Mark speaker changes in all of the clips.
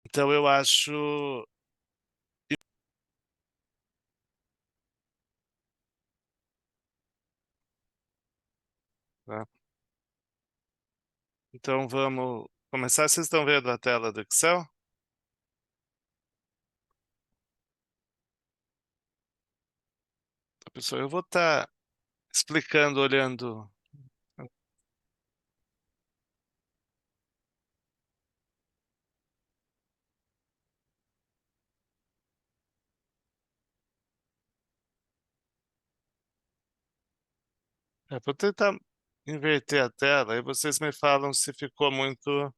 Speaker 1: Então, eu acho... Tá? Então, vamos começar. Vocês estão vendo a tela do Excel? Pessoal, eu vou estar explicando, olhando... vou tentar inverter a tela e vocês me falam se ficou muito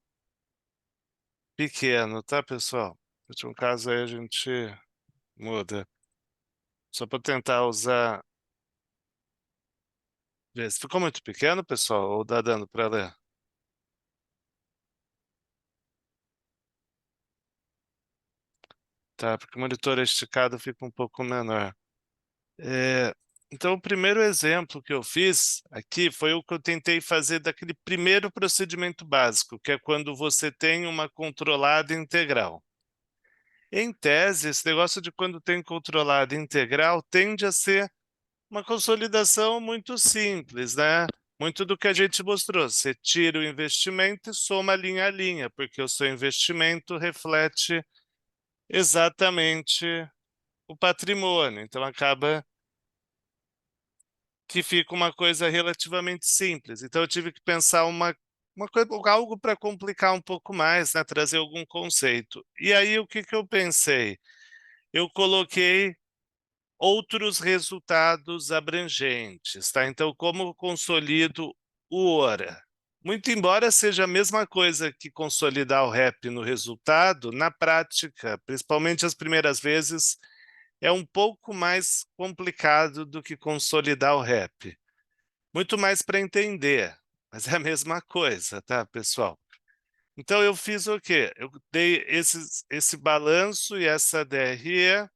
Speaker 1: pequeno, tá, pessoal? Se um caso aí a gente muda. Só para tentar usar... Vê se ficou muito pequeno, pessoal, ou dá dando para ler? Tá, porque o monitor esticado fica um pouco menor. Então, o primeiro exemplo que eu fiz aqui foi o que eu tentei fazer daquele primeiro procedimento básico, que é quando você tem uma controlada integral. Em tese, esse negócio de quando tem controlada integral tende a ser uma consolidação muito simples, né? Muito do que a gente mostrou. Você tira o investimento e soma linha a linha, porque o seu investimento reflete exatamente o patrimônio. Então, acaba que fica uma coisa relativamente simples. Então, eu tive que pensar uma coisa, algo para complicar um pouco mais, né? Trazer algum conceito. E aí, o que que eu pensei? Eu coloquei outros resultados abrangentes, tá? Então, como eu consolido o ORA? Muito embora seja a mesma coisa que consolidar o REP no resultado, na prática, principalmente as primeiras vezes, é um pouco mais complicado do que consolidar o REP. Muito mais para entender, mas é a mesma coisa, tá, pessoal? Então, eu fiz o quê? Eu dei esse balanço e essa DRE,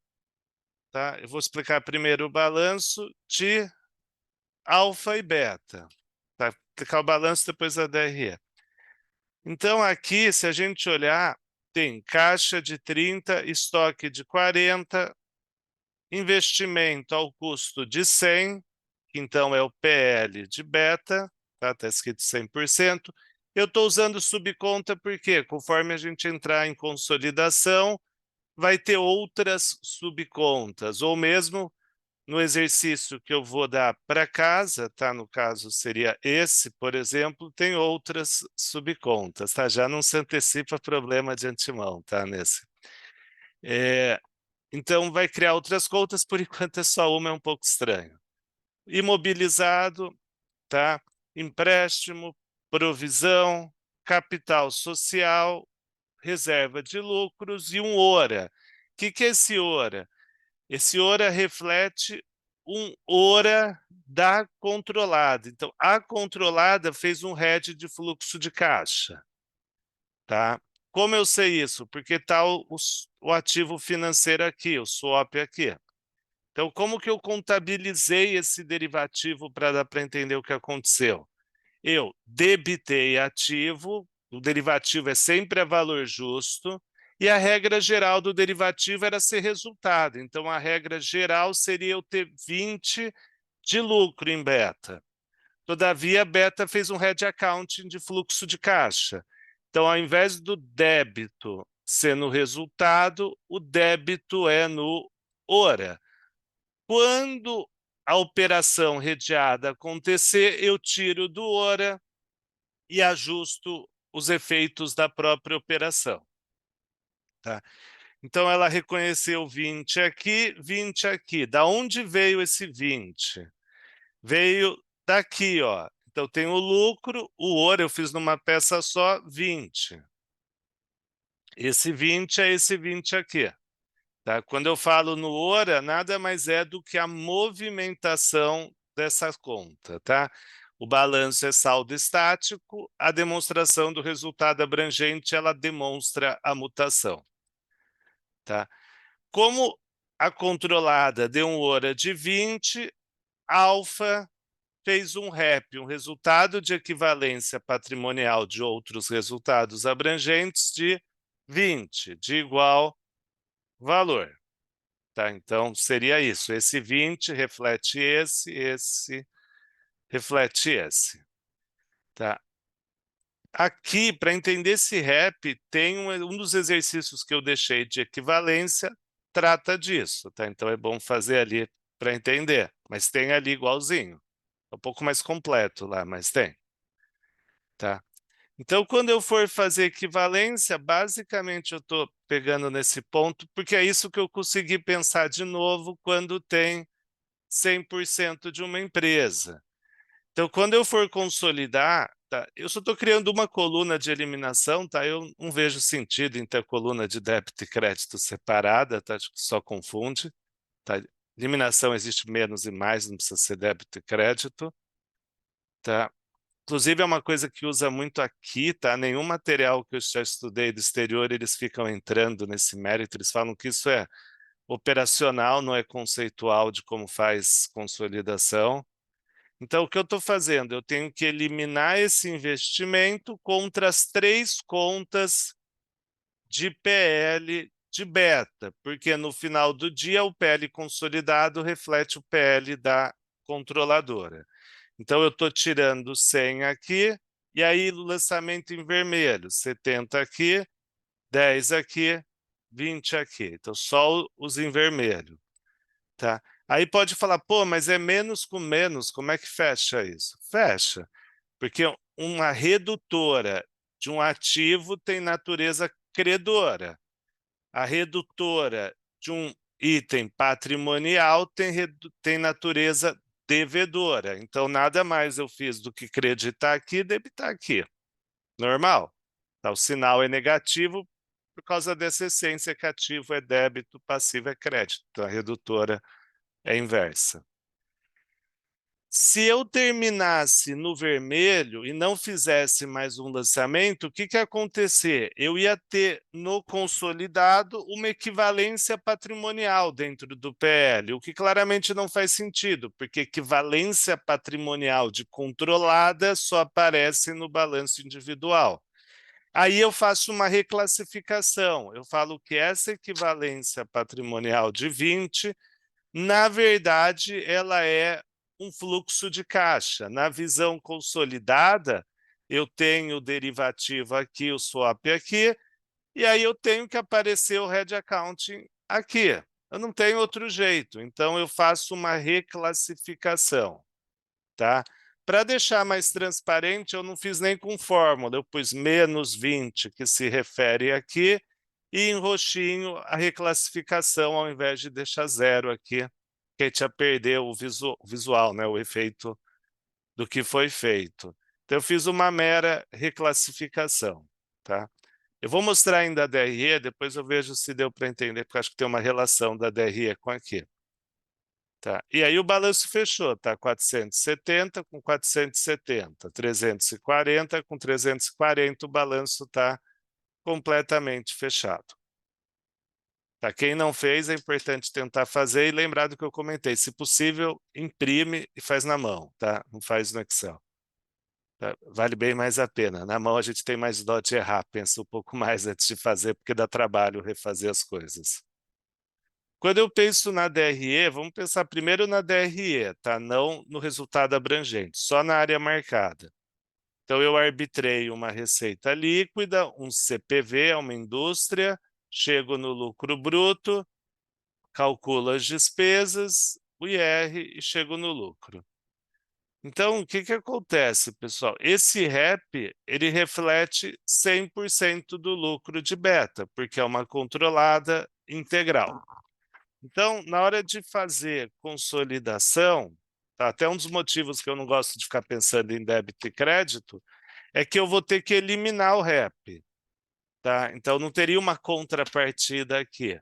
Speaker 1: tá? Eu vou explicar primeiro o balanço de alfa e beta, tá? Explicar o balanço depois a DRE. Então, aqui, se a gente olhar, tem caixa de 30, estoque de 40, investimento ao custo de 100, que então é o PL de beta, tá? Está escrito 100%. Eu estou usando subconta porque, conforme a gente entrar em consolidação, vai ter outras subcontas, ou mesmo no exercício que eu vou dar para casa, tá? No caso seria esse, por exemplo, tem outras subcontas, tá? Já não se antecipa problema de antemão, tá? Nesse. Então vai criar outras contas, por enquanto é só uma, é um pouco estranho. Imobilizado, tá? Empréstimo, provisão, capital social, reserva de lucros e um ORA. O que é esse ORA? Esse ORA reflete um ORA da controlada. Então, a controlada fez um hedge de fluxo de caixa, tá? Como eu sei isso? Porque está o ativo financeiro aqui, o swap aqui. Então, como que eu contabilizei esse derivativo para dar para entender o que aconteceu? Eu debitei ativo, o derivativo é sempre a valor justo, e a regra geral do derivativo era ser resultado. Então, a regra geral seria eu ter 20 de lucro em beta. Todavia, a beta fez um hedge accounting de fluxo de caixa. Então, ao invés do débito ser no resultado, o débito é no hora. Quando a operação redeada acontecer, eu tiro do hora e ajusto os efeitos da própria operação. Tá? Então, ela reconheceu 20 aqui, 20 aqui. Da onde veio esse 20? Veio daqui, ó. Então, tem o lucro, o ouro eu fiz numa peça só, 20. Esse 20 é esse 20 aqui. Tá? Quando eu falo no ORA, nada mais é do que a movimentação dessa conta. Tá? O balanço é saldo estático, a demonstração do resultado abrangente ela demonstra a mutação. Tá? Como a controlada deu um ORA de 20, alfa fez um REP, um resultado de equivalência patrimonial de outros resultados abrangentes de 20 de igual valor. Tá? Então, seria isso. Esse 20 reflete esse reflete esse. Tá? Aqui, para entender esse rap, tem um dos exercícios que eu deixei de equivalência, trata disso. Tá? Então, é bom fazer ali para entender. Mas tem ali igualzinho. É um pouco mais completo lá, mas tem. Tá? Então, quando eu for fazer equivalência, basicamente eu estou pegando nesse ponto, porque é isso que eu consegui pensar de novo quando tem 100% de uma empresa. Então, quando eu for consolidar, tá, eu só estou criando uma coluna de eliminação, tá? Eu não vejo sentido em ter coluna de débito e crédito separada, tá? Acho que só confunde. Tá? Eliminação existe menos e mais, não precisa ser débito e crédito. Tá? Inclusive, é uma coisa que usa muito aqui, tá? Nenhum material que eu já estudei do exterior, eles ficam entrando nesse mérito, eles falam que isso é operacional, não é conceitual de como faz consolidação. Então, o que eu estou fazendo? Eu tenho que eliminar esse investimento contra as 3 contas de PL de beta, porque no final do dia o PL consolidado reflete o PL da controladora. Então, eu estou tirando 100 aqui, e aí o lançamento em vermelho, 70 aqui, 10 aqui, 20 aqui. Então, só os em vermelho. Tá? Aí pode falar, pô, mas é menos com menos, como é que fecha isso? Fecha, porque uma redutora de um ativo tem natureza credora. A redutora de um item patrimonial tem natureza devedora. Então, nada mais eu fiz do que creditar aqui e debitar aqui. Normal. Tá, o sinal é negativo por causa dessa essência que ativo é débito, passivo é crédito. Então, a redutora é inversa. Se eu terminasse no vermelho e não fizesse mais um lançamento, o que ia acontecer? Eu ia ter no consolidado uma equivalência patrimonial dentro do PL, o que claramente não faz sentido, porque equivalência patrimonial de controlada só aparece no balanço individual. Aí eu faço uma reclassificação, eu falo que essa equivalência patrimonial de 20, na verdade, ela é um fluxo de caixa. Na visão consolidada, eu tenho o derivativo aqui, o swap aqui, e aí eu tenho que aparecer o hedge accounting aqui. Eu não tenho outro jeito, então eu faço uma reclassificação, tá? Para deixar mais transparente, eu não fiz nem com fórmula, eu pus menos 20, que se refere aqui, e em roxinho a reclassificação, ao invés de deixar zero aqui, que a gente ia perder o visual, né, o efeito do que foi feito. Então, eu fiz uma mera reclassificação. Tá? Eu vou mostrar ainda a DRE, depois eu vejo se deu para entender, porque acho que tem uma relação da DRE com aqui. Tá? E aí o balanço fechou, tá? 470 com 470, 340 com 340, o balanço está completamente fechado. Tá? Quem não fez, é importante tentar fazer e lembrar do que eu comentei. Se possível, imprime e faz na mão, tá? Não faz no Excel. Tá? Vale bem mais a pena. Na mão a gente tem mais dó de errar, pensa um pouco mais antes de fazer, porque dá trabalho refazer as coisas. Quando eu penso na DRE, vamos pensar primeiro na DRE, tá? Não no resultado abrangente, só na área marcada. Então, eu arbitrei uma receita líquida, um CPV, é uma indústria, chego no lucro bruto, calculo as despesas, o IR e chego no lucro. Então, o que acontece, pessoal? Esse REP, ele reflete 100% do lucro de beta, porque é uma controlada integral. Então, na hora de fazer consolidação, tá, até um dos motivos que eu não gosto de ficar pensando em débito e crédito, é que eu vou ter que eliminar o REP. Tá? Então, não teria uma contrapartida aqui.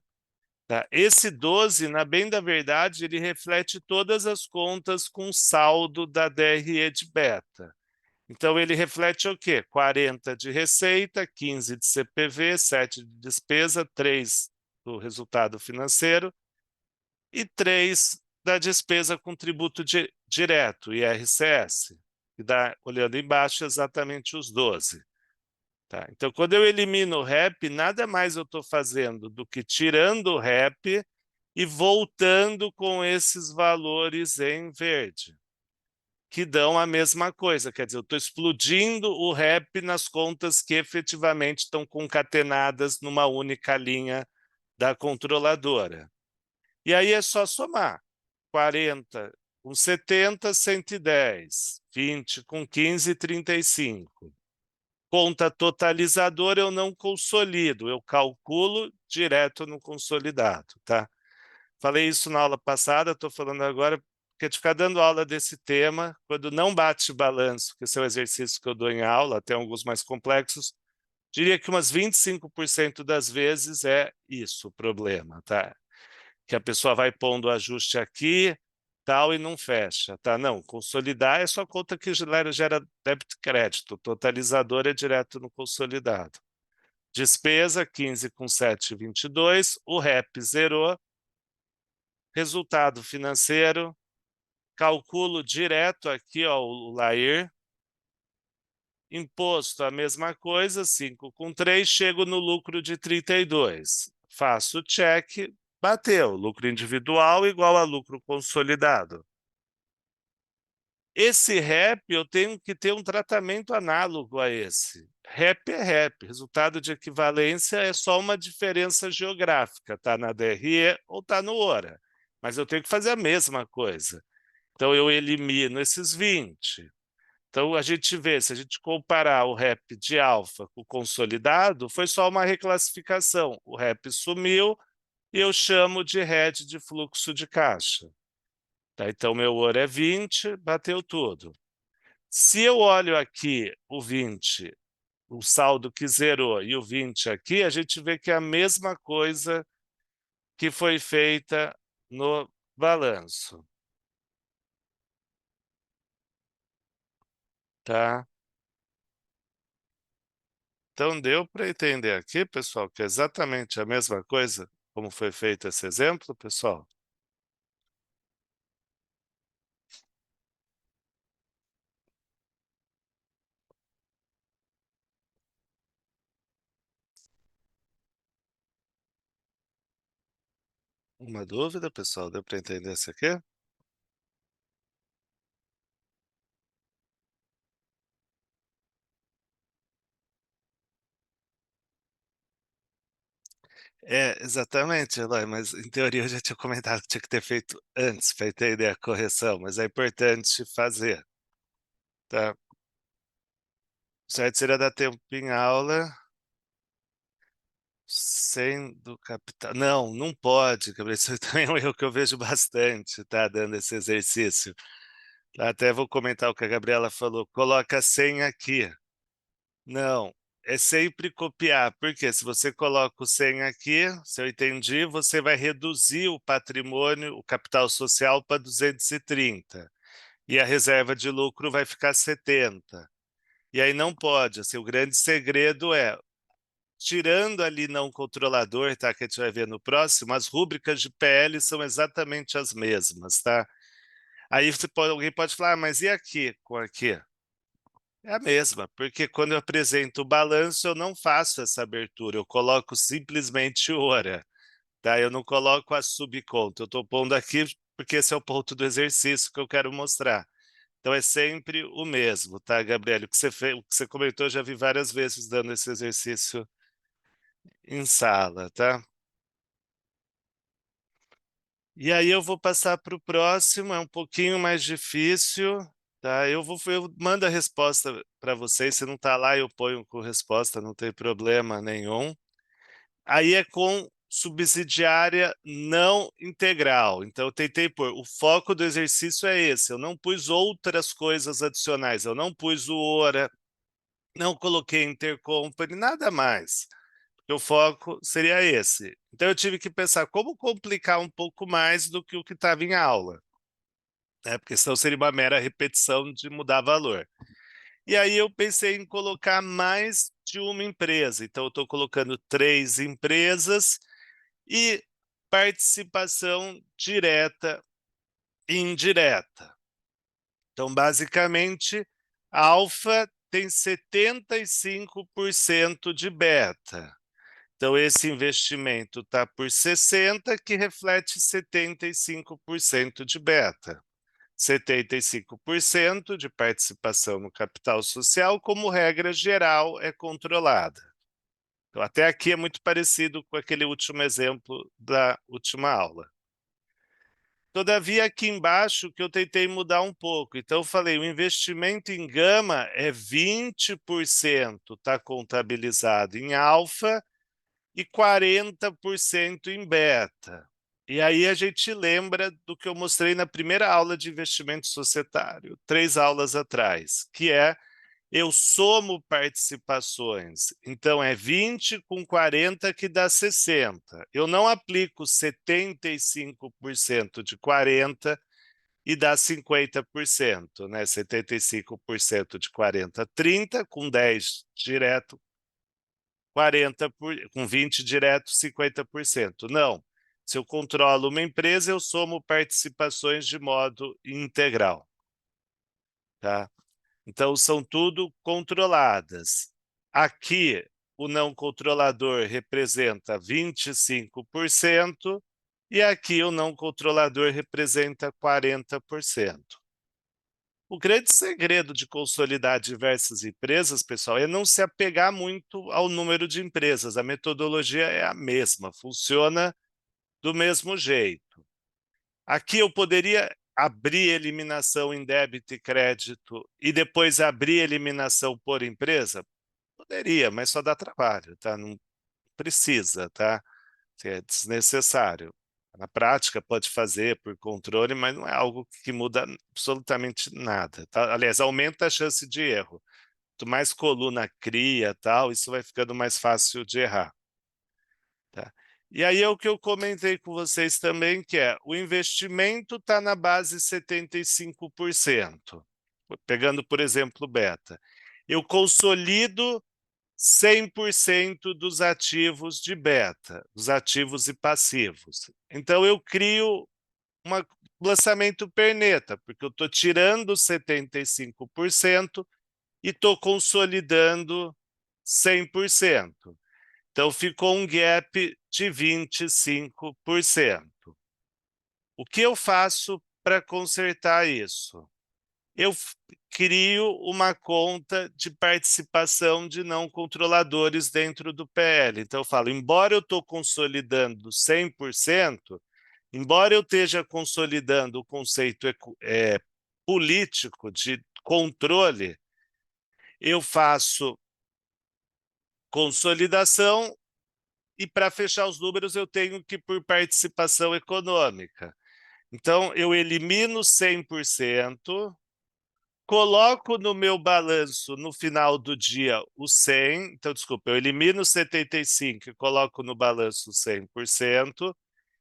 Speaker 1: Tá? Esse 12, na bem da verdade, ele reflete todas as contas com saldo da DRE de beta. Então, ele reflete o quê? 40 de receita, 15 de CPV, 7 de despesa, 3 do resultado financeiro e 3 da despesa com tributo direto, IRCS, que dá, olhando embaixo, exatamente os 12. Tá? Então, quando eu elimino o rep, nada mais eu estou fazendo do que tirando o rep e voltando com esses valores em verde, que dão a mesma coisa. Quer dizer, eu estou explodindo o rep nas contas que efetivamente estão concatenadas numa única linha da controladora. E aí é só somar. 40 com 70, 110. 20 com 15, 35. Conta totalizadora eu não consolido, eu calculo direto no consolidado, tá? Falei isso na aula passada, estou falando agora, porque de ficar dando aula desse tema, quando não bate balanço, que esse é o exercício que eu dou em aula, até alguns mais complexos, diria que umas 25% das vezes é isso o problema, tá? Que a pessoa vai pondo o ajuste aqui, tal, e não fecha, tá? Não, consolidar é só conta que gera débito e crédito, totalizador é direto no consolidado. Despesa, 15 com 7, 22, o REP zerou, resultado financeiro, calculo direto aqui, ó, o LAIR, imposto a mesma coisa, 5 com 3, chego no lucro de 32. Faço o check, bateu, lucro individual igual a lucro consolidado. Esse REP eu tenho que ter um tratamento análogo a esse. REP é REP, resultado de equivalência é só uma diferença geográfica, tá na DRE ou tá no ORA, mas eu tenho que fazer a mesma coisa. Então eu elimino esses 20. Então a gente vê, se a gente comparar o REP de alfa com o consolidado, foi só uma reclassificação. O REP sumiu e eu chamo de RED de fluxo de caixa. Tá, então, meu ouro é 20, bateu tudo. Se eu olho aqui o 20, o saldo que zerou, e o 20 aqui, a gente vê que é a mesma coisa que foi feita no balanço. Tá? Então, deu para entender aqui, pessoal, que é exatamente a mesma coisa como foi feito esse exemplo, pessoal? Uma dúvida, pessoal? Deu para entender isso aqui? É, exatamente, Eloy, mas em teoria eu já tinha comentado que tinha que ter feito antes para entender a correção, mas é importante fazer, tá? Certo, seria dar tempo em aula sem do capital. Não, não pode, Gabriel, isso também é um erro que eu vejo bastante, tá? Dando esse exercício. Até vou comentar o que a Gabriela falou, coloca 100 aqui. Não, é sempre copiar, porque se você coloca o 100 aqui, se eu entendi, você vai reduzir o patrimônio, o capital social para 230, e a reserva de lucro vai ficar 70. E aí não pode, assim, o grande segredo é, tirando ali não controlador, tá, que a gente vai ver no próximo, as rúbricas de PL são exatamente as mesmas, tá? Aí alguém pode falar, mas e aqui com aqui? É a mesma, porque quando eu apresento o balanço, eu não faço essa abertura, eu coloco simplesmente hora, tá? Eu não coloco a subconta, eu estou pondo aqui porque esse é o ponto do exercício que eu quero mostrar. Então é sempre o mesmo, tá, Gabriel? O que você fez, o que você comentou, eu já vi várias vezes dando esse exercício em sala, tá? E aí eu vou passar para o próximo, é um pouquinho mais difícil, tá? Eu mando a resposta para vocês, se não está lá eu ponho com resposta, não tem problema nenhum. Aí é com subsidiária não integral. Então eu tentei pôr, o foco do exercício é esse, eu não pus outras coisas adicionais, eu não pus o ORA, não coloquei intercompany, nada mais. O foco seria esse. Então eu tive que pensar como complicar um pouco mais do que o que estava em aula, né? Porque senão seria uma mera repetição de mudar valor. E aí eu pensei em colocar mais de uma empresa. Então eu estou colocando 3 empresas e participação direta e indireta. Então, basicamente, a Alfa tem 75% de beta. Então, esse investimento está por 60, que reflete 75% de beta. 75% de participação no capital social, como regra geral, é controlada. Então, até aqui é muito parecido com aquele último exemplo da última aula. Todavia, aqui embaixo, que eu tentei mudar um pouco. Então, eu falei, o investimento em gama é 20% está contabilizado em alfa e 40% em beta. E aí a gente lembra do que eu mostrei na primeira aula de investimento societário, 3 aulas atrás, que é eu somo participações. Então, é 20 com 40 que dá 60. Eu não aplico 75% de 40 e dá 50%, né? 75% de 40, 30, com 10 direto, 40 com 20 direto, 50%. Não. Se eu controlo uma empresa, eu somo participações de modo integral. Tá? Então, são tudo controladas. Aqui, o não controlador representa 25% e aqui o não controlador representa 40%. O grande segredo de consolidar diversas empresas, pessoal, é não se apegar muito ao número de empresas. A metodologia é a mesma, funciona do mesmo jeito. Aqui eu poderia abrir eliminação em débito e crédito e depois abrir eliminação por empresa? Poderia, mas só dá trabalho, tá? Não precisa, tá? É desnecessário. Na prática pode fazer por controle, mas não é algo que muda absolutamente nada, tá? Aliás, aumenta a chance de erro. Quanto mais coluna cria, tal, isso vai ficando mais fácil de errar. Tá? E aí é o que eu comentei com vocês também, que é o investimento está na base 75%. Pegando, por exemplo, o beta. Eu consolido 100% dos ativos de beta, os ativos e passivos. Então, eu crio um lançamento perneta, porque eu estou tirando 75% e estou consolidando 100%. Então, ficou um gap de 25%. O que eu faço para consertar isso? Eu crio uma conta de participação de não controladores dentro do PL. Então, eu falo, embora eu estou consolidando 100%, embora eu esteja consolidando o conceito político de controle, eu faço consolidação e para fechar os números eu tenho que ir por participação econômica. Então, eu elimino 100%, coloco no meu balanço no final do dia o 100, então, desculpa, eu elimino 75 e coloco no balanço 100%,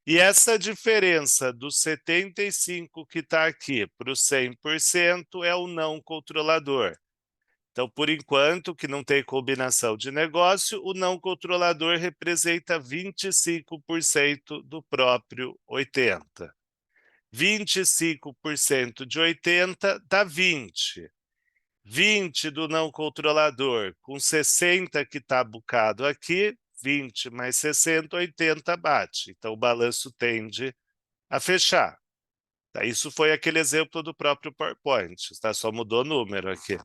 Speaker 1: e essa diferença do 75 que está aqui para o 100% é o não controlador. Então, por enquanto, que não tem combinação de negócio, o não controlador representa 25% do próprio 80%. 25% de 80 dá 20. 20 do não controlador, com 60 que está bucado aqui, 20 mais 60, 80 bate. Então, o balanço tende a fechar. Tá? Isso foi aquele exemplo do próprio PowerPoint, tá? Só mudou o número aqui.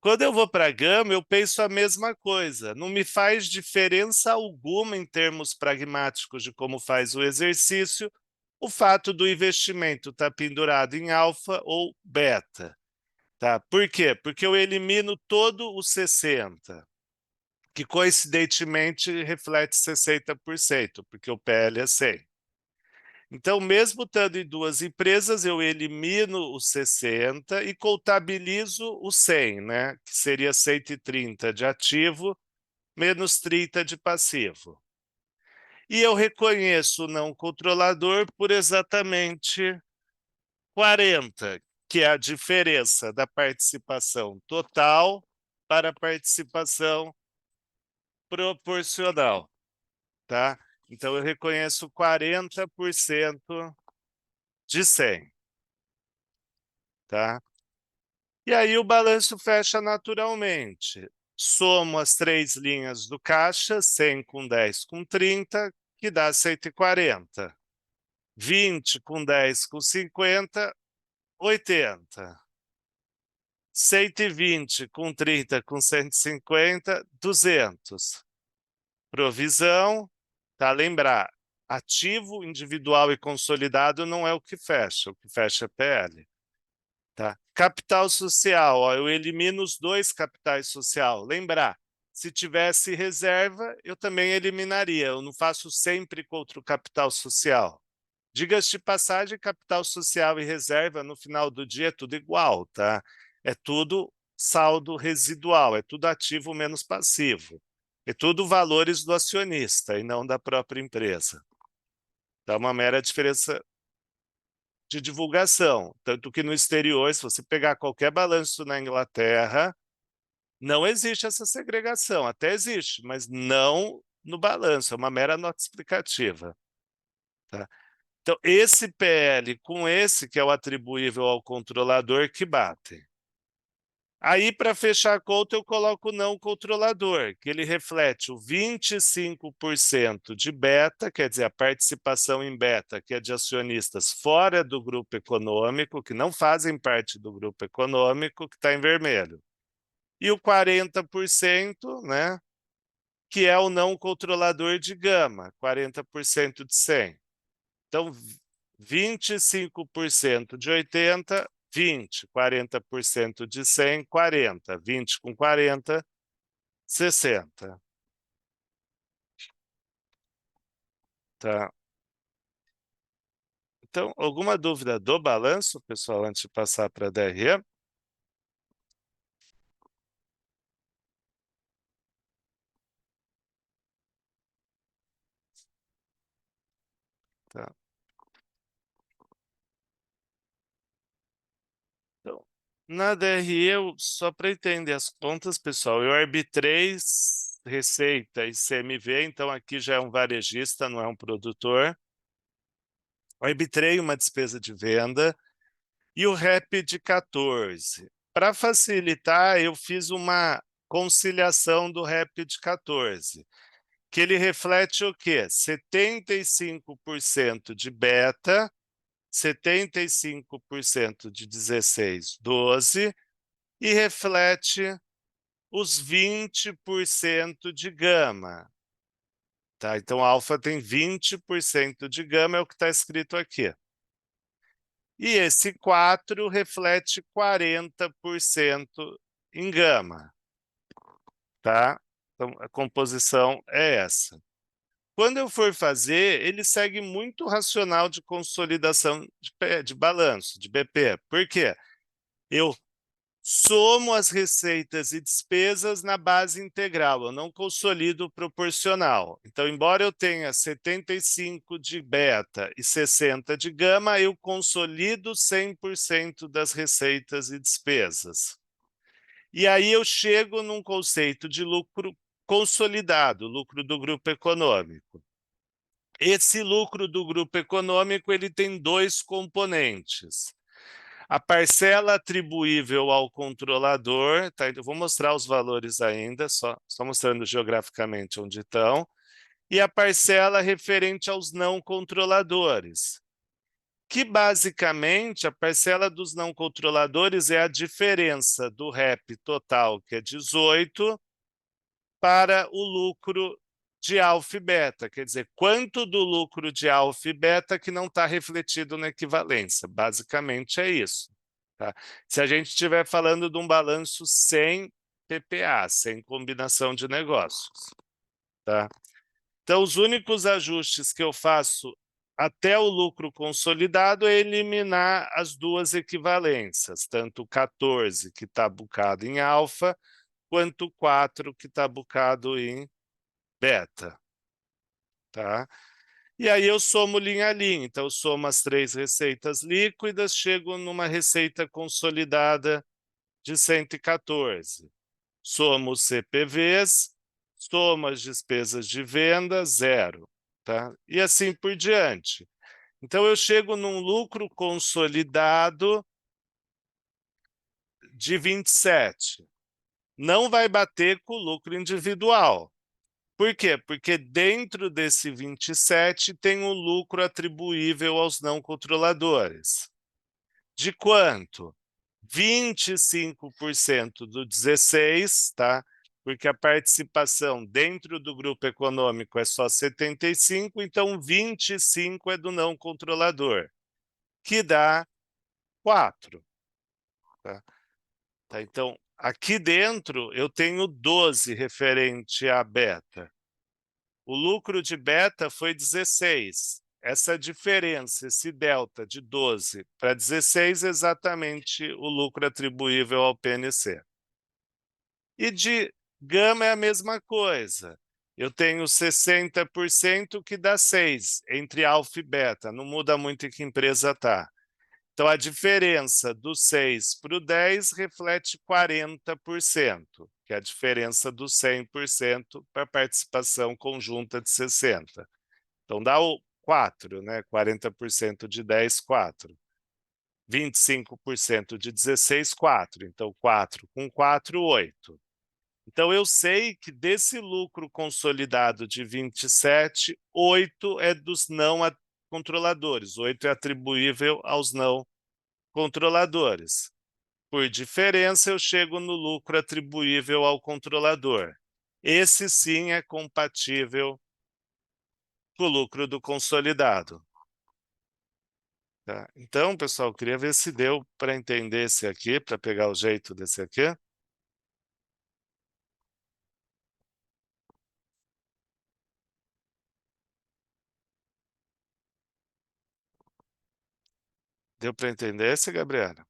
Speaker 1: Quando eu vou para a gama, eu penso a mesma coisa. Não me faz diferença alguma em termos pragmáticos de como faz o exercício o fato do investimento estar pendurado em alfa ou beta. Tá? Por quê? Porque eu elimino todo o 60%, que coincidentemente reflete 60%, porque o PL é 100%. Então, mesmo estando em duas empresas, eu elimino os 60 e contabilizo o 100, né? Que seria 130 de ativo menos 30 de passivo. E eu reconheço o não controlador por exatamente 40, que é a diferença da participação total para a participação proporcional, tá? Então, eu reconheço 40% de 100, tá? E aí o balanço fecha naturalmente. Somo as três linhas do caixa, 100 com 10 com 30, que dá 140. 20 com 10 com 50, 80. 120 com 30 com 150, 200. Provisão, tá? Lembrar, ativo, individual e consolidado não é o que fecha é PL. Tá? Capital social, ó, eu elimino os dois capitais social. Lembrar, se tivesse reserva, eu também eliminaria. Eu não faço sempre contra o capital social. Diga-se de passagem, capital social e reserva, no final do dia, é tudo igual, tá? É tudo saldo residual, é tudo ativo menos passivo. É tudo valores do acionista e não da própria empresa. Dá uma mera diferença de divulgação. Tanto que no exterior, se você pegar qualquer balanço na Inglaterra, não existe essa segregação. Até existe, mas não no balanço, é uma mera nota explicativa. Tá? Então, esse PL com esse, que é o atribuível ao controlador, que batem. Aí, para fechar a conta, eu coloco o não controlador, que ele reflete o 25% de beta, quer dizer, a participação em beta, que é de acionistas fora do grupo econômico, que não fazem parte do grupo econômico, que está em vermelho. E o 40%, né, que é o não controlador de gama, 40% de 100. Então, 25% de 80, 20, 40% de 100, 40, 20 com 40, 60. Tá? Então, alguma dúvida do balanço, pessoal, antes de passar para a DRE? Tá. Então, na DRE, só para entender as contas, pessoal, eu arbitrei receita e CMV, então aqui já é um varejista, não é um produtor. Eu arbitrei uma despesa de venda, e o REP de 14. Para facilitar, eu fiz uma conciliação do REP de 14, que ele reflete o quê? 75% de beta, 75% de 16, 12, e reflete os 20% de gama. Tá? Então, a alfa tem 20% de gama, é o que está escrito aqui. E esse 4 reflete 40% em gama, tá? Então, a composição é essa. Quando eu for fazer, ele segue muito o racional de consolidação de balanço, de BP. Por quê? Eu somo as receitas e despesas na base integral, eu não consolido proporcional. Então, embora eu tenha 75 de beta e 60 de gama, eu consolido 100% das receitas e despesas. E aí eu chego num conceito de lucro consolidado, lucro do grupo econômico. Esse lucro do grupo econômico ele tem dois componentes. A parcela atribuível ao controlador, tá? Eu vou mostrar os valores ainda, só mostrando geograficamente onde estão, e a parcela referente aos não controladores, que basicamente a parcela dos não controladores é a diferença do REP total, que é 18, para o lucro de alfa e beta, quer dizer, quanto do lucro de alfa e beta que não está refletido na equivalência, basicamente é isso. Tá? Se a gente estiver falando de um balanço sem PPA, sem combinação de negócios. Tá? Então, os únicos ajustes que eu faço até o lucro consolidado é eliminar as duas equivalências, tanto o 14, que está bucado em alfa, quanto o 4, que está bucado em beta. Tá? E aí eu somo linha a linha. Então, eu somo as três receitas líquidas, chego numa receita consolidada de 114. Somo os CPVs, somo as despesas de venda, zero. Tá? E assim por diante. Então, eu chego num lucro consolidado de 27. Não vai bater com o lucro individual. Por quê? Porque dentro desse 27 tem o lucro atribuível aos não controladores. De quanto? 25% do 16, tá? Porque a participação dentro do grupo econômico é só 75, então 25 é do não controlador, que dá 4. Tá? Tá, então, aqui dentro eu tenho 12 referente à beta. O lucro de beta foi 16. Essa diferença, esse delta de 12 para 16 é exatamente o lucro atribuível ao PNC. E de gama é a mesma coisa. Eu tenho 60% que dá 6 entre alfa e beta. Não muda muito em que empresa está. Então, a diferença do 6 para o 10 reflete 40%, que é a diferença do 100% para a participação conjunta de 60%. Então, dá o 4, né? 40% de 10, 4. 25% de 16, 4. Então, 4 com 4, 8. Então, eu sei que desse lucro consolidado de 27, 8 é dos não controladores, 8 é atribuível aos não controladores. Por diferença, eu chego no lucro atribuível ao controlador. Esse sim é compatível com o lucro do consolidado. Tá? Então, pessoal, queria ver se deu para entender esse aqui, para pegar o jeito desse aqui. Deu para entender esse, Gabriela?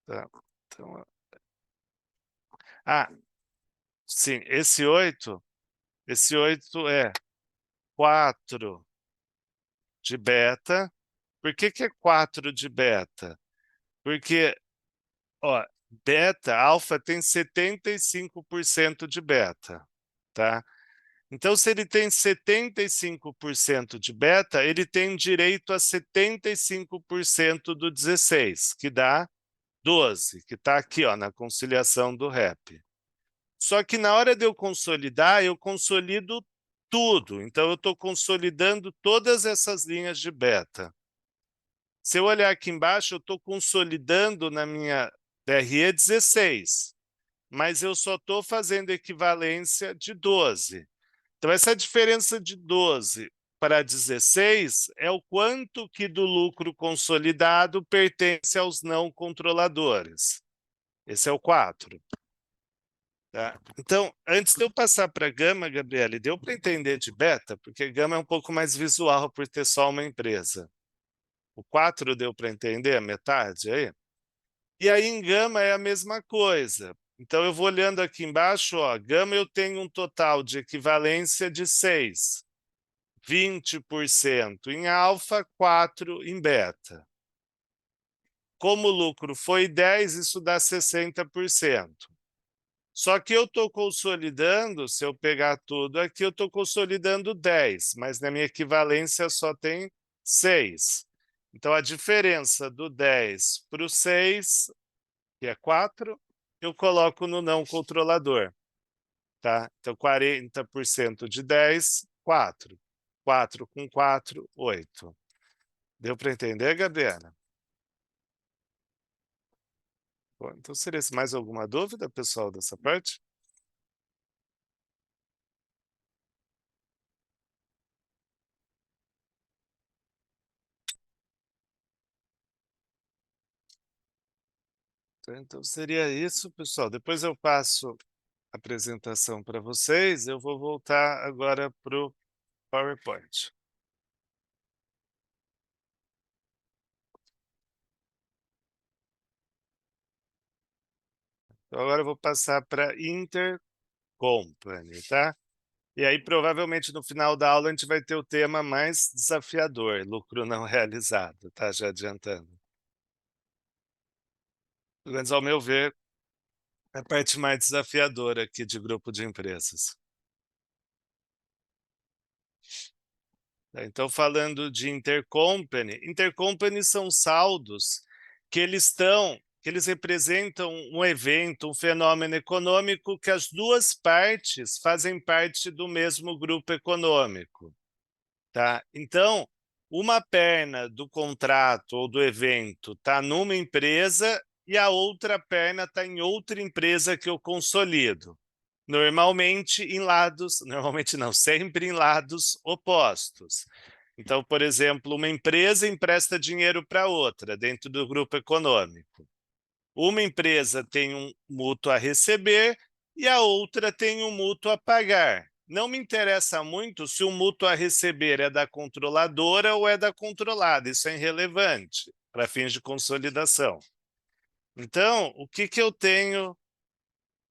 Speaker 1: Tá. Então, sim, esse 8 é 4 de beta. Por que é 4 de beta? Porque, ó, beta, alfa tem 75% de beta, tá? Então, se ele tem 75% de beta, ele tem direito a 75% do 16, que dá 12, que está aqui, ó, na conciliação do REP. Só que na hora de eu consolidar, eu consolido tudo. Então, eu estou consolidando todas essas linhas de beta. Se eu olhar aqui embaixo, eu estou consolidando na minha DRE 16, mas eu só estou fazendo equivalência de 12. Então, essa diferença de 12 para 16 é o quanto que do lucro consolidado pertence aos não controladores. Esse é o 4. Tá? Então, antes de eu passar para gama, Gabriele, deu para entender de beta? Porque gama é um pouco mais visual por ter só uma empresa. O 4 deu para entender, a metade aí? E aí em gama é a mesma coisa. Então eu vou olhando aqui embaixo, ó, gama eu tenho um total de equivalência de 6. 20% em alfa, 4 em beta. Como o lucro foi 10, isso dá 60%. Só que eu estou consolidando, se eu pegar tudo aqui, eu estou consolidando 10, mas na minha equivalência só tem 6. Então, a diferença do 10 para o 6, que é 4, eu coloco no não controlador. Tá? Então, 40% de 10, 4. 4 com 4, 8. Deu para entender, Gabriela? Bom, então, seria mais alguma dúvida, pessoal, dessa parte? Então, seria isso, pessoal. Depois eu passo a apresentação para vocês. Eu vou voltar agora para o PowerPoint. Então, agora eu vou passar para Intercompany, tá? E aí, provavelmente, no final da aula, a gente vai ter o tema mais desafiador, lucro não realizado, tá? Já adiantando. Pelo menos, ao meu ver, é a parte mais desafiadora aqui de grupo de empresas. Então, falando de intercompany são saldos que eles representam um evento, um fenômeno econômico que as duas partes fazem parte do mesmo grupo econômico, tá? Então, uma perna do contrato ou do evento está numa empresa e a outra perna está em outra empresa que eu consolido. Normalmente não, sempre em lados opostos. Então, por exemplo, uma empresa empresta dinheiro para outra dentro do grupo econômico. Uma empresa tem um mútuo a receber e a outra tem um mútuo a pagar. Não me interessa muito se o mútuo a receber é da controladora ou é da controlada. Isso é irrelevante para fins de consolidação. Então, o que eu tenho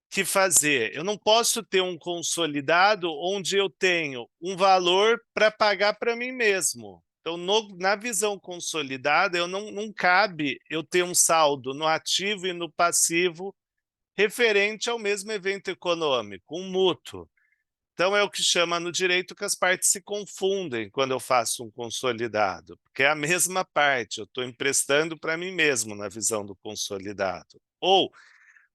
Speaker 1: que fazer? Eu não posso ter um consolidado onde eu tenho um valor para pagar para mim mesmo. Então, na visão consolidada, não cabe eu ter um saldo no ativo e no passivo referente ao mesmo evento econômico, um mútuo. Então, é o que chama no direito que as partes se confundem quando eu faço um consolidado, porque é a mesma parte, eu estou emprestando para mim mesmo na visão do consolidado. Ou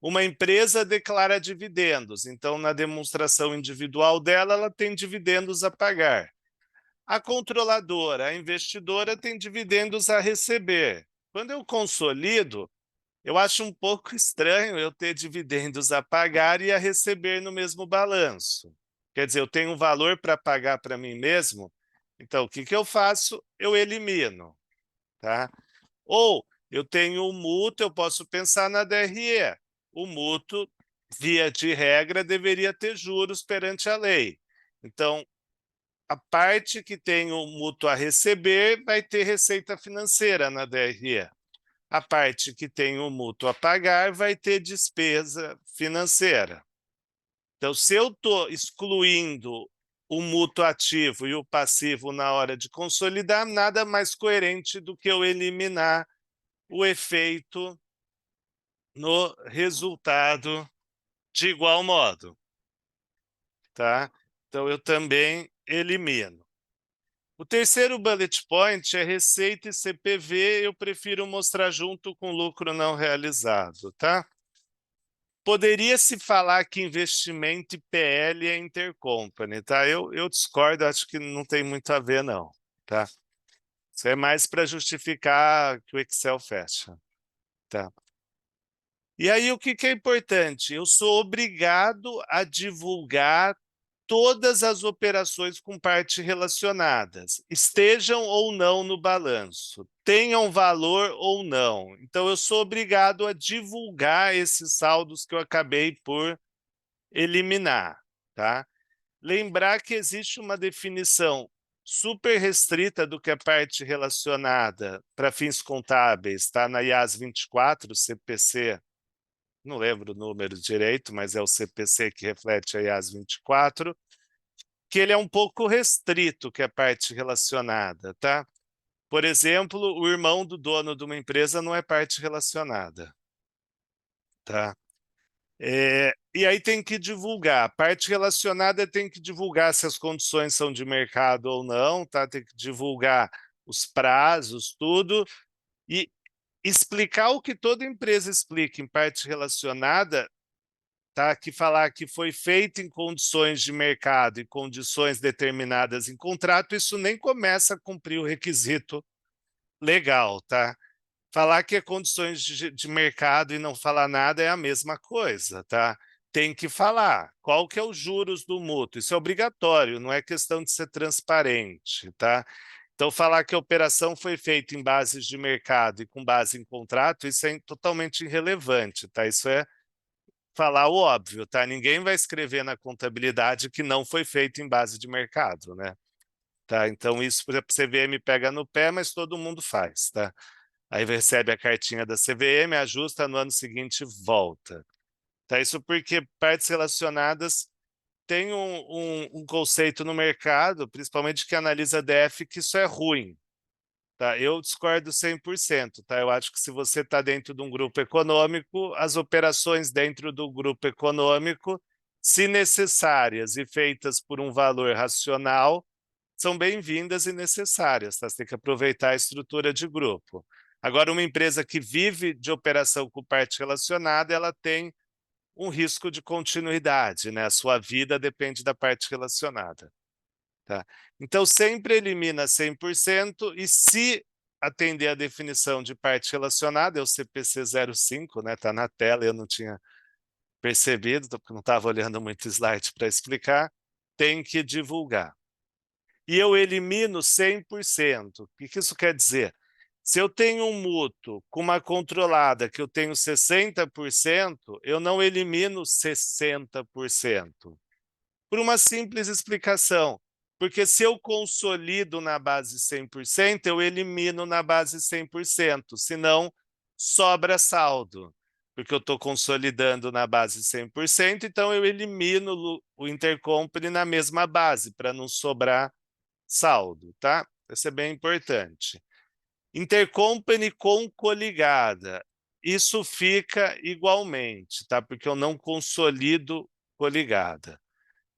Speaker 1: uma empresa declara dividendos, então na demonstração individual dela, ela tem dividendos a pagar. A controladora, a investidora tem dividendos a receber. Quando eu consolido, eu acho um pouco estranho eu ter dividendos a pagar e a receber no mesmo balanço. Quer dizer, eu tenho um valor para pagar para mim mesmo, então o que eu faço? Eu elimino, tá? Ou eu tenho um mútuo, eu posso pensar na DRE. O mútuo, via de regra, deveria ter juros perante a lei. Então, a parte que tem o mútuo a receber vai ter receita financeira na DRE. A parte que tem o mútuo a pagar vai ter despesa financeira. Então, se eu estou excluindo o mútuo ativo e o passivo na hora de consolidar, nada mais coerente do que eu eliminar o efeito no resultado de igual modo, tá? Então, eu também elimino. O terceiro bullet point é receita e CPV, eu prefiro mostrar junto com lucro não realizado, tá? Poderia-se falar que investimento e PL é intercompany, tá? Eu discordo, acho que não tem muito a ver, não, tá? Isso é mais para justificar que o Excel fecha, tá? E aí, o que é importante? Eu sou obrigado a divulgar todas as operações com parte relacionadas, estejam ou não no balanço, tenham valor ou não. Então, eu sou obrigado a divulgar esses saldos que eu acabei por eliminar, tá? Lembrar que existe uma definição super restrita do que é parte relacionada para fins contábeis, tá? Na IAS 24, CPC, não lembro o número direito, mas é o CPC que reflete a IAS 24, que ele é um pouco restrito, que é parte relacionada, tá? Por exemplo, o irmão do dono de uma empresa não é parte relacionada, tá? E aí tem que divulgar. Parte relacionada tem que divulgar se as condições são de mercado ou não, tá? Tem que divulgar os prazos, tudo, e explicar o que toda empresa explica em parte relacionada, tá? Que falar que foi feito em condições de mercado e condições determinadas em contrato, isso nem começa a cumprir o requisito legal, tá? Falar que é condições de mercado e não falar nada é a mesma coisa, tá? Tem que falar qual que é os juros do mútuo. Isso é obrigatório, não é questão de ser transparente, tá? Então, falar que a operação foi feita em bases de mercado e com base em contrato, isso é totalmente irrelevante, tá? Isso é falar o óbvio, tá? Ninguém vai escrever na contabilidade que não foi feito em base de mercado, né? Tá? Então, isso, por exemplo, CVM pega no pé, mas todo mundo faz, tá? Aí recebe a cartinha da CVM, ajusta, no ano seguinte volta. Tá? Isso porque partes relacionadas têm um conceito no mercado, principalmente que analisa DF, que isso é ruim. Tá? Eu discordo 100%. Tá? Eu acho que se você está dentro de um grupo econômico, as operações dentro do grupo econômico, se necessárias e feitas por um valor racional, são bem-vindas e necessárias, tá? Você tem que aproveitar a estrutura de grupo. Agora, uma empresa que vive de operação com parte relacionada, ela tem um risco de continuidade, né? A sua vida depende da parte relacionada. Tá? Então, sempre elimina 100% e se atender a definição de parte relacionada, é o CPC 05, né? Está na tela, eu não tinha percebido, porque não estava olhando muito slide para explicar, tem que divulgar. E eu elimino 100%. O que isso quer dizer? Se eu tenho um mútuo com uma controlada que eu tenho 60%, eu não elimino 60%. Por uma simples explicação. Porque se eu consolido na base 100%, eu elimino na base 100%, senão sobra saldo. Porque eu estou consolidando na base 100%, então eu elimino o intercompany na mesma base, para não sobrar saldo, tá? Isso é bem importante. Intercompany com coligada. Isso fica igualmente, tá? Porque eu não consolido coligada.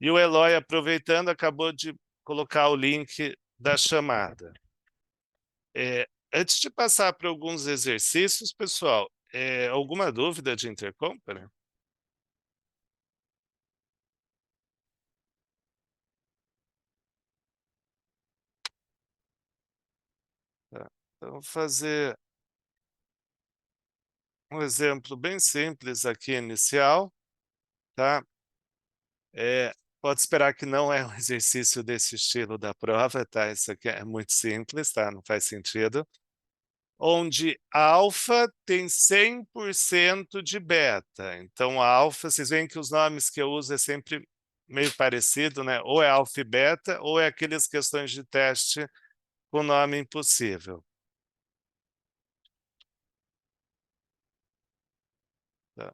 Speaker 1: E o Eloy, aproveitando, acabou de colocar o link da chamada. Antes de passar para alguns exercícios, pessoal, alguma dúvida de intercompany? Tá. Então, vou fazer um exemplo bem simples aqui, inicial. Tá? Pode esperar que não é um exercício desse estilo da prova, tá? Isso aqui é muito simples, tá? Não faz sentido. Onde alfa tem 100% de beta. Então, a alfa, vocês veem que os nomes que eu uso é sempre meio parecido, né? Ou é alfa e beta, ou é aquelas questões de teste com nome impossível. Tá?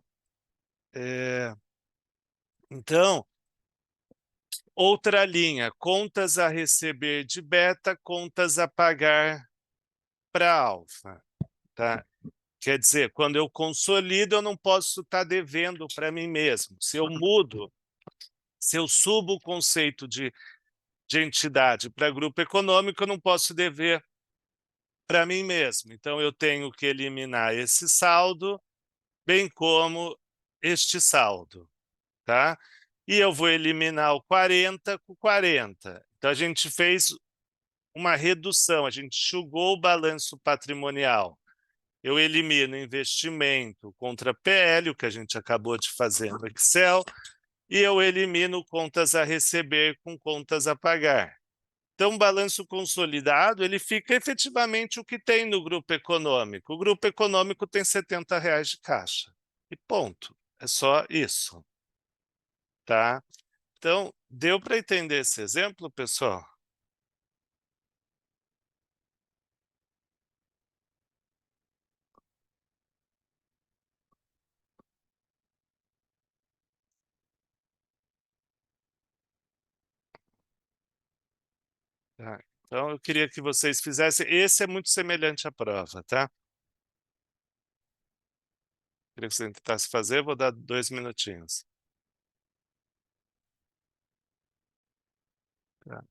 Speaker 1: Então, outra linha, contas a receber de beta, contas a pagar para alfa. Tá? Quer dizer, quando eu consolido, eu não posso estar devendo para mim mesmo. Se eu mudo, se eu subo o conceito de entidade para grupo econômico, eu não posso dever para mim mesmo. Então, eu tenho que eliminar esse saldo, bem como este saldo. Tá? E eu vou eliminar o 40 com 40. Então, a gente fez uma redução, a gente enxugou o balanço patrimonial. Eu elimino investimento contra PL, o que a gente acabou de fazer no Excel, e eu elimino contas a receber com contas a pagar. Então, o balanço consolidado, ele fica efetivamente o que tem no grupo econômico. O grupo econômico tem R$ 70 de caixa. E ponto. É só isso. Tá? Então, deu para entender esse exemplo, pessoal? Tá. Então, eu queria que vocês fizessem. Esse é muito semelhante à prova, tá? Queria que você tentasse fazer, vou dar 2 minutinhos. Tá.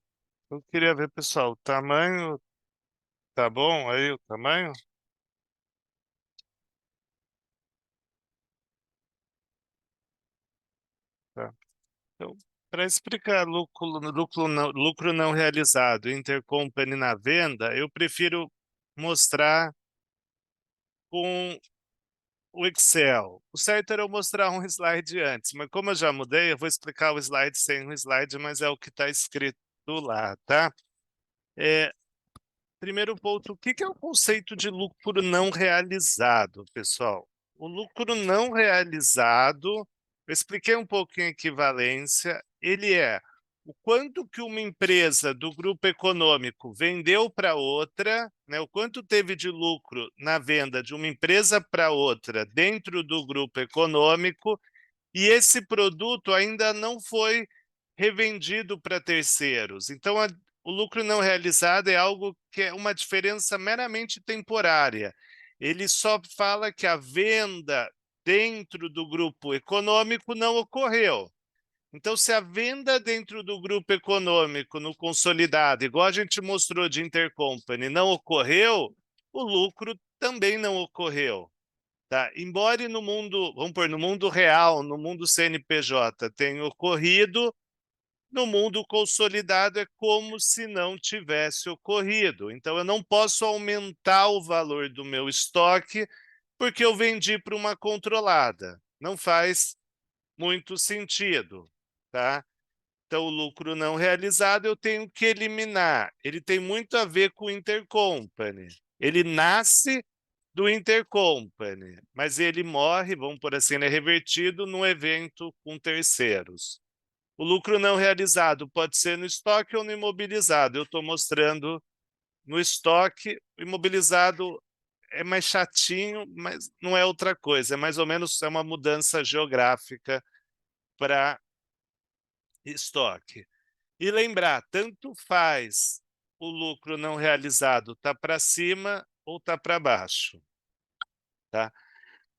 Speaker 1: Eu queria ver, pessoal, o tamanho, tá bom aí o tamanho? Tá. Então, para explicar lucro não realizado, intercompany na venda, eu prefiro mostrar com o Excel. O certo era eu mostrar um slide antes, mas como eu já mudei, eu vou explicar o slide sem um slide, mas é o que está escrito lá, tá? Primeiro ponto, o que é o conceito de lucro não realizado, pessoal? O lucro não realizado, eu expliquei um pouquinho a equivalência, ele é o quanto que uma empresa do grupo econômico vendeu para outra, né, o quanto teve de lucro na venda de uma empresa para outra dentro do grupo econômico, e esse produto ainda não foi revendido para terceiros. Então, o lucro não realizado é algo que é uma diferença meramente temporária. Ele só fala que a venda dentro do grupo econômico não ocorreu. Então, se a venda dentro do grupo econômico, no consolidado, igual a gente mostrou de intercompany, não ocorreu, o lucro também não ocorreu. Tá? Embora no mundo, vamos pôr, no mundo real, no mundo CNPJ tenha ocorrido, no mundo consolidado é como se não tivesse ocorrido. Então, eu não posso aumentar o valor do meu estoque porque eu vendi para uma controlada. Não faz muito sentido, tá? Então, o lucro não realizado eu tenho que eliminar. Ele tem muito a ver com o intercompany. Ele nasce do intercompany, mas ele morre, vamos por assim, ele é revertido num evento com terceiros. O lucro não realizado pode ser no estoque ou no imobilizado. Eu estou mostrando no estoque, o imobilizado é mais chatinho, mas não é outra coisa. É mais ou menos uma mudança geográfica para estoque. E lembrar, tanto faz o lucro não realizado tá para cima ou tá para baixo. Tá?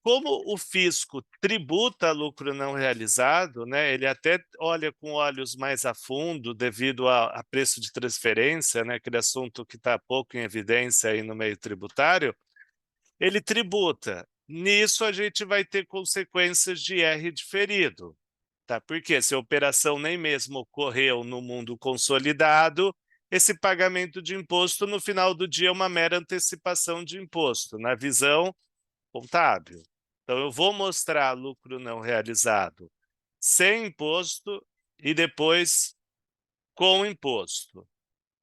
Speaker 1: Como o fisco tributa lucro não realizado, né, ele até olha com olhos mais a fundo devido a preço de transferência, né, aquele assunto que está pouco em evidência aí no meio tributário, ele tributa. Nisso a gente vai ter consequências de R diferido. Tá? Porque se a operação nem mesmo ocorreu no mundo consolidado, esse pagamento de imposto no final do dia é uma mera antecipação de imposto, na visão contábil. Então, eu vou mostrar lucro não realizado sem imposto e depois com imposto.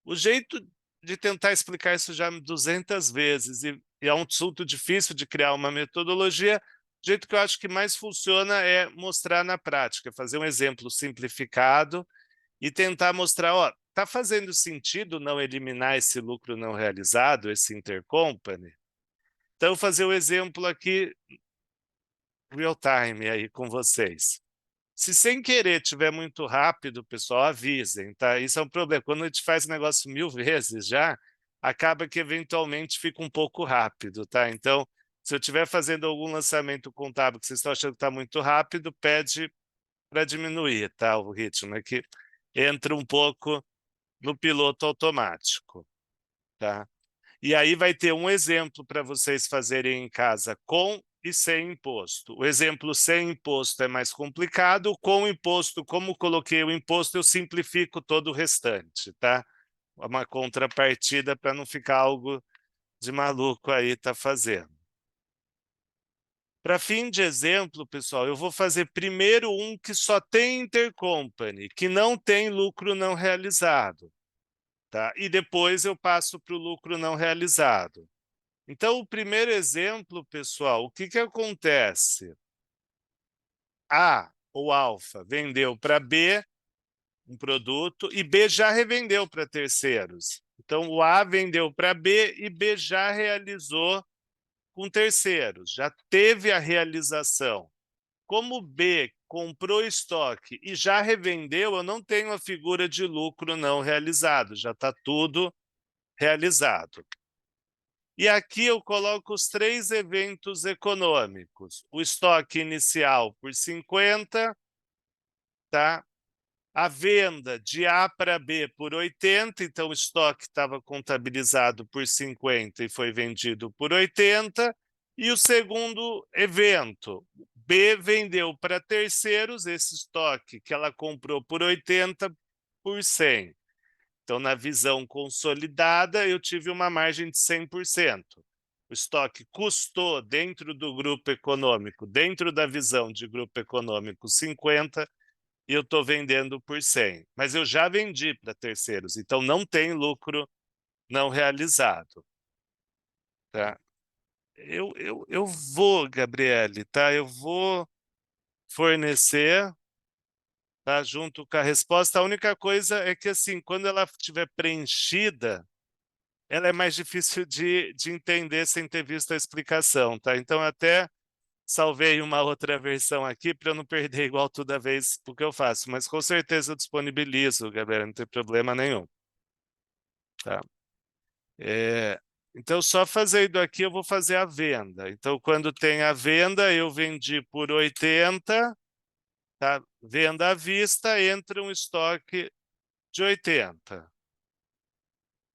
Speaker 1: O jeito de tentar explicar isso já 200 vezes, e é um assunto difícil de criar uma metodologia, o jeito que eu acho que mais funciona é mostrar na prática, fazer um exemplo simplificado e tentar mostrar, ó, está fazendo sentido não eliminar esse lucro não realizado, esse intercompany? Então, fazer o exemplo aqui real time aí com vocês. Se sem querer tiver muito rápido, pessoal, avisem, tá? Isso é um problema. Quando a gente faz negócio 1000 vezes já, acaba que eventualmente fica um pouco rápido, tá? Então, se eu estiver fazendo algum lançamento contábil que vocês estão achando que está muito rápido, pede para diminuir, tá? O ritmo é que entra um pouco no piloto automático, tá? E aí vai ter um exemplo para vocês fazerem em casa com e sem imposto. O exemplo sem imposto é mais complicado, com imposto, como coloquei o imposto, eu simplifico todo o restante, tá? Uma contrapartida para não ficar algo de maluco aí tá fazendo. Para fim de exemplo, pessoal, eu vou fazer primeiro um que só tem intercompany, que não tem lucro não realizado, tá? E depois eu passo para o lucro não realizado. Então, o primeiro exemplo, pessoal, o que que acontece? A, ou alfa, vendeu para B um produto e B já revendeu para terceiros. Então, o A vendeu para B e B já realizou com terceiros, já teve a realização. Como B comprou estoque e já revendeu, eu não tenho a figura de lucro não realizado, já está tudo realizado. E aqui eu coloco os 3 eventos econômicos. O estoque inicial por 50, tá? A venda de A para B por 80, então o estoque estava contabilizado por 50 e foi vendido por 80. E o segundo evento, B vendeu para terceiros esse estoque que ela comprou por 80 por 100. Então, na visão consolidada, eu tive uma margem de 100%. O estoque custou dentro do grupo econômico, dentro da visão de grupo econômico, 50, e eu estou vendendo por 100. Mas eu já vendi para terceiros, então não tem lucro não realizado. Tá? Eu vou, Gabriele, tá? Eu vou fornecer, tá? Junto com a resposta. A única coisa é que, assim, quando ela estiver preenchida, ela é mais difícil de entender sem ter visto a explicação, tá? Então, eu até salvei uma outra versão aqui para eu não perder igual toda vez o que eu faço, mas com certeza eu disponibilizo, galera, não tem problema nenhum, tá? Então, só fazendo aqui, eu vou fazer a venda. Então, quando tem a venda, eu vendi por 80, tá? Venda à vista, entra um estoque de 80.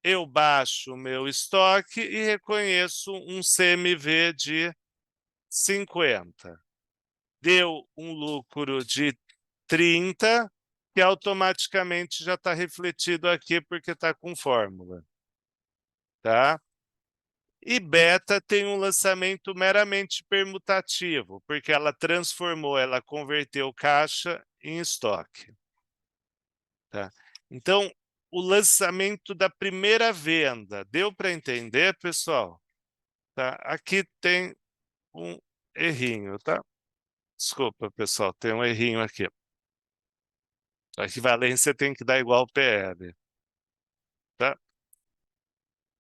Speaker 1: Eu baixo o meu estoque e reconheço um CMV de 50. Deu um lucro de 30, que automaticamente já está refletido aqui porque está com fórmula, tá? E beta tem um lançamento meramente permutativo, porque ela transformou, ela converteu caixa em estoque, tá? Então, o lançamento da primeira venda, deu para entender, pessoal? Tá? Aqui tem um errinho, tá? Desculpa, pessoal, tem um errinho aqui. A equivalência tem que dar igual PL, tá?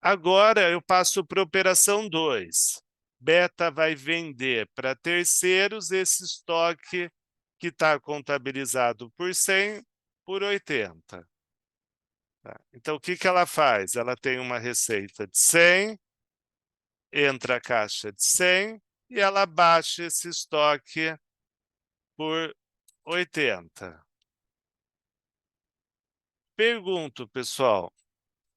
Speaker 1: Agora eu passo para a operação 2. Beta vai vender para terceiros esse estoque que está contabilizado por 100 por 80. Tá? Então, o que, que ela faz? Ela tem uma receita de 100, entra a caixa de 100 e ela baixa esse estoque por 80. Pergunto, pessoal,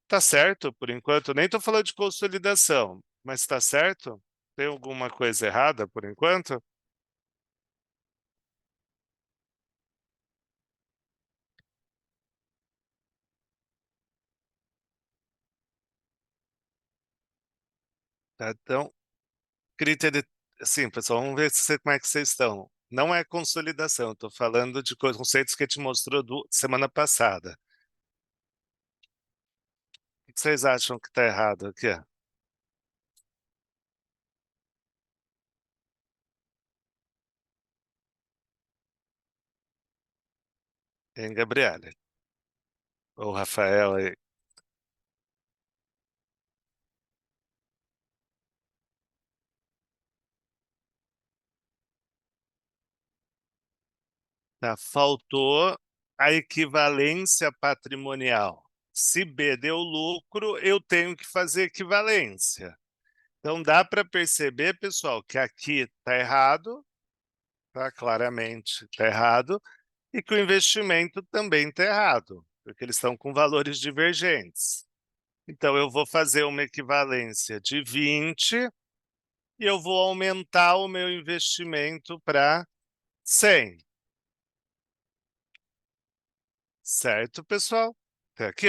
Speaker 1: tá certo por enquanto? Nem estou falando de consolidação, mas está certo? Tem alguma coisa errada por enquanto? Tá, então, critério, assim, pessoal, vamos ver como é que vocês estão. Não é consolidação, estou falando de conceitos que a gente mostrou semana passada. O que vocês acham que está errado aqui? Em Gabriele, ou Rafael aí. Tá, faltou a equivalência patrimonial. Se B deu lucro, eu tenho que fazer equivalência. Então dá para perceber, pessoal, que aqui está errado, tá? Claramente está errado, e que o investimento também está errado, porque eles estão com valores divergentes. Então eu vou fazer uma equivalência de 20 e eu vou aumentar o meu investimento para 100. Certo, pessoal? Até aqui?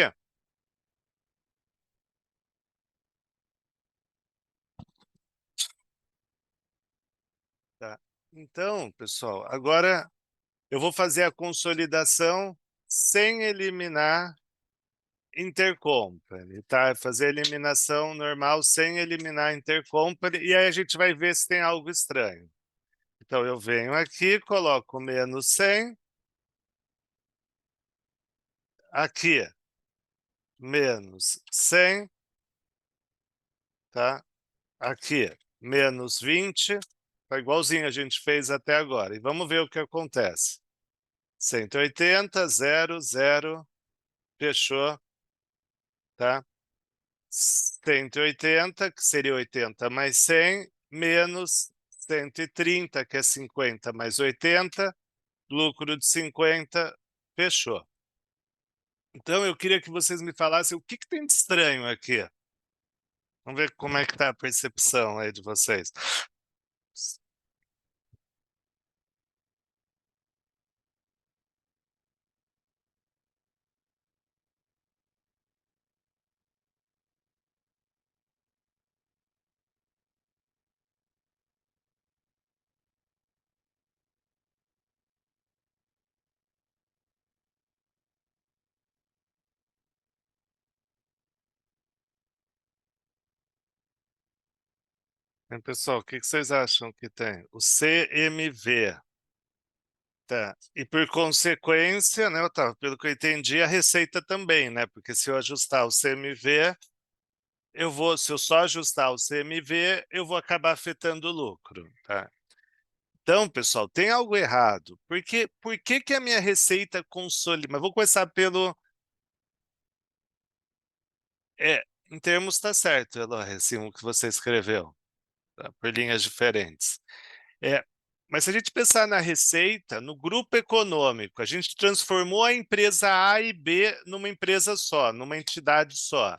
Speaker 1: Tá. Então, pessoal, agora eu vou fazer a consolidação sem eliminar intercompany, tá? Fazer a eliminação normal sem eliminar intercompany, e aí a gente vai ver se tem algo estranho. Então, eu venho aqui, coloco menos 100, aqui, menos 100, tá? Aqui, menos 20, tá igualzinho a gente fez até agora. E vamos ver o que acontece. 180, 0, 0, fechou, tá? 180, que seria 80 mais 100, menos 130, que é 50 mais 80, lucro de 50, fechou. Então, eu queria que vocês me falassem o que, que tem de estranho aqui. Vamos ver como é que está a percepção aí de vocês. Pessoal, o que, que vocês acham que tem? O CMV. Tá. E por consequência, né, Otávio, pelo que eu entendi, a receita também, né? Porque se eu ajustar o CMV, se eu só ajustar o CMV, eu vou acabar afetando o lucro, tá? Então, pessoal, tem algo errado. Por que que a minha receita consolida? Mas vou começar pelo... em termos está certo, Eloy, assim, o que você escreveu, tá? Por linhas diferentes. É, Mas se a gente pensar na receita, no grupo econômico, a gente transformou a empresa A e B numa empresa só, numa entidade só.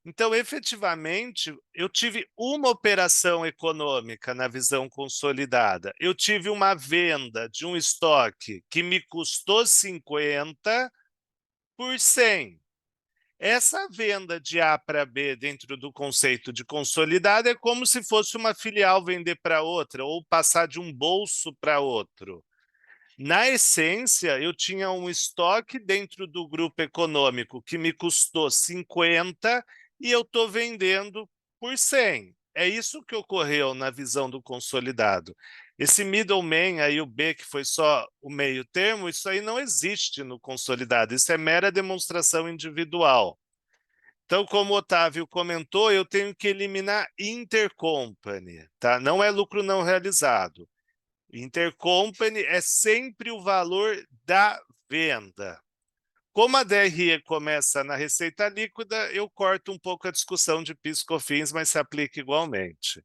Speaker 1: Então, efetivamente, eu tive uma operação econômica na visão consolidada. Eu tive uma venda de um estoque que me custou 50 por 100. Essa venda de A para B dentro do conceito de consolidado é como se fosse uma filial vender para outra ou passar de um bolso para outro. Na essência, eu tinha um estoque dentro do grupo econômico que me custou 50 e eu estou vendendo por 100. É isso que ocorreu na visão do consolidado. Esse middleman aí, o B, que foi só o meio termo, isso aí não existe no consolidado. Isso é mera demonstração individual. Então, como o Otávio comentou, eu tenho que eliminar intercompany, tá? Não é lucro não realizado. Intercompany é sempre o valor da venda. Como a DRE começa na receita líquida, eu corto um pouco a discussão de PIS e COFINS, mas se aplica igualmente.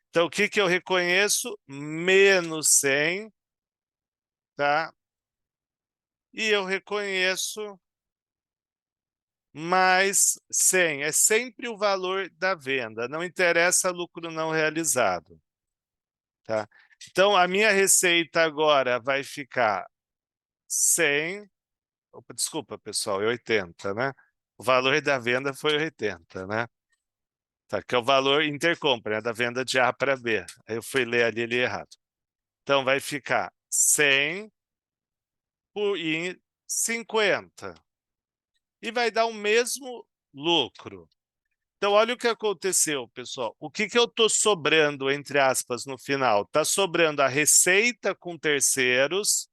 Speaker 1: Então, o que eu reconheço? Menos 100, tá? E eu reconheço mais 100. É sempre o valor da venda, não interessa lucro não realizado, tá? Então, a minha receita agora vai ficar 100. Opa, desculpa, pessoal, é 80, né? O valor da venda foi 80, né? Tá, que é o valor intercompra, né? Da venda de A para B. Aí eu fui ler ali errado. Então, vai ficar 100 por 50. E vai dar o mesmo lucro. Então, olha o que aconteceu, pessoal. O que eu estou sobrando, entre aspas, no final? Está sobrando a receita com terceiros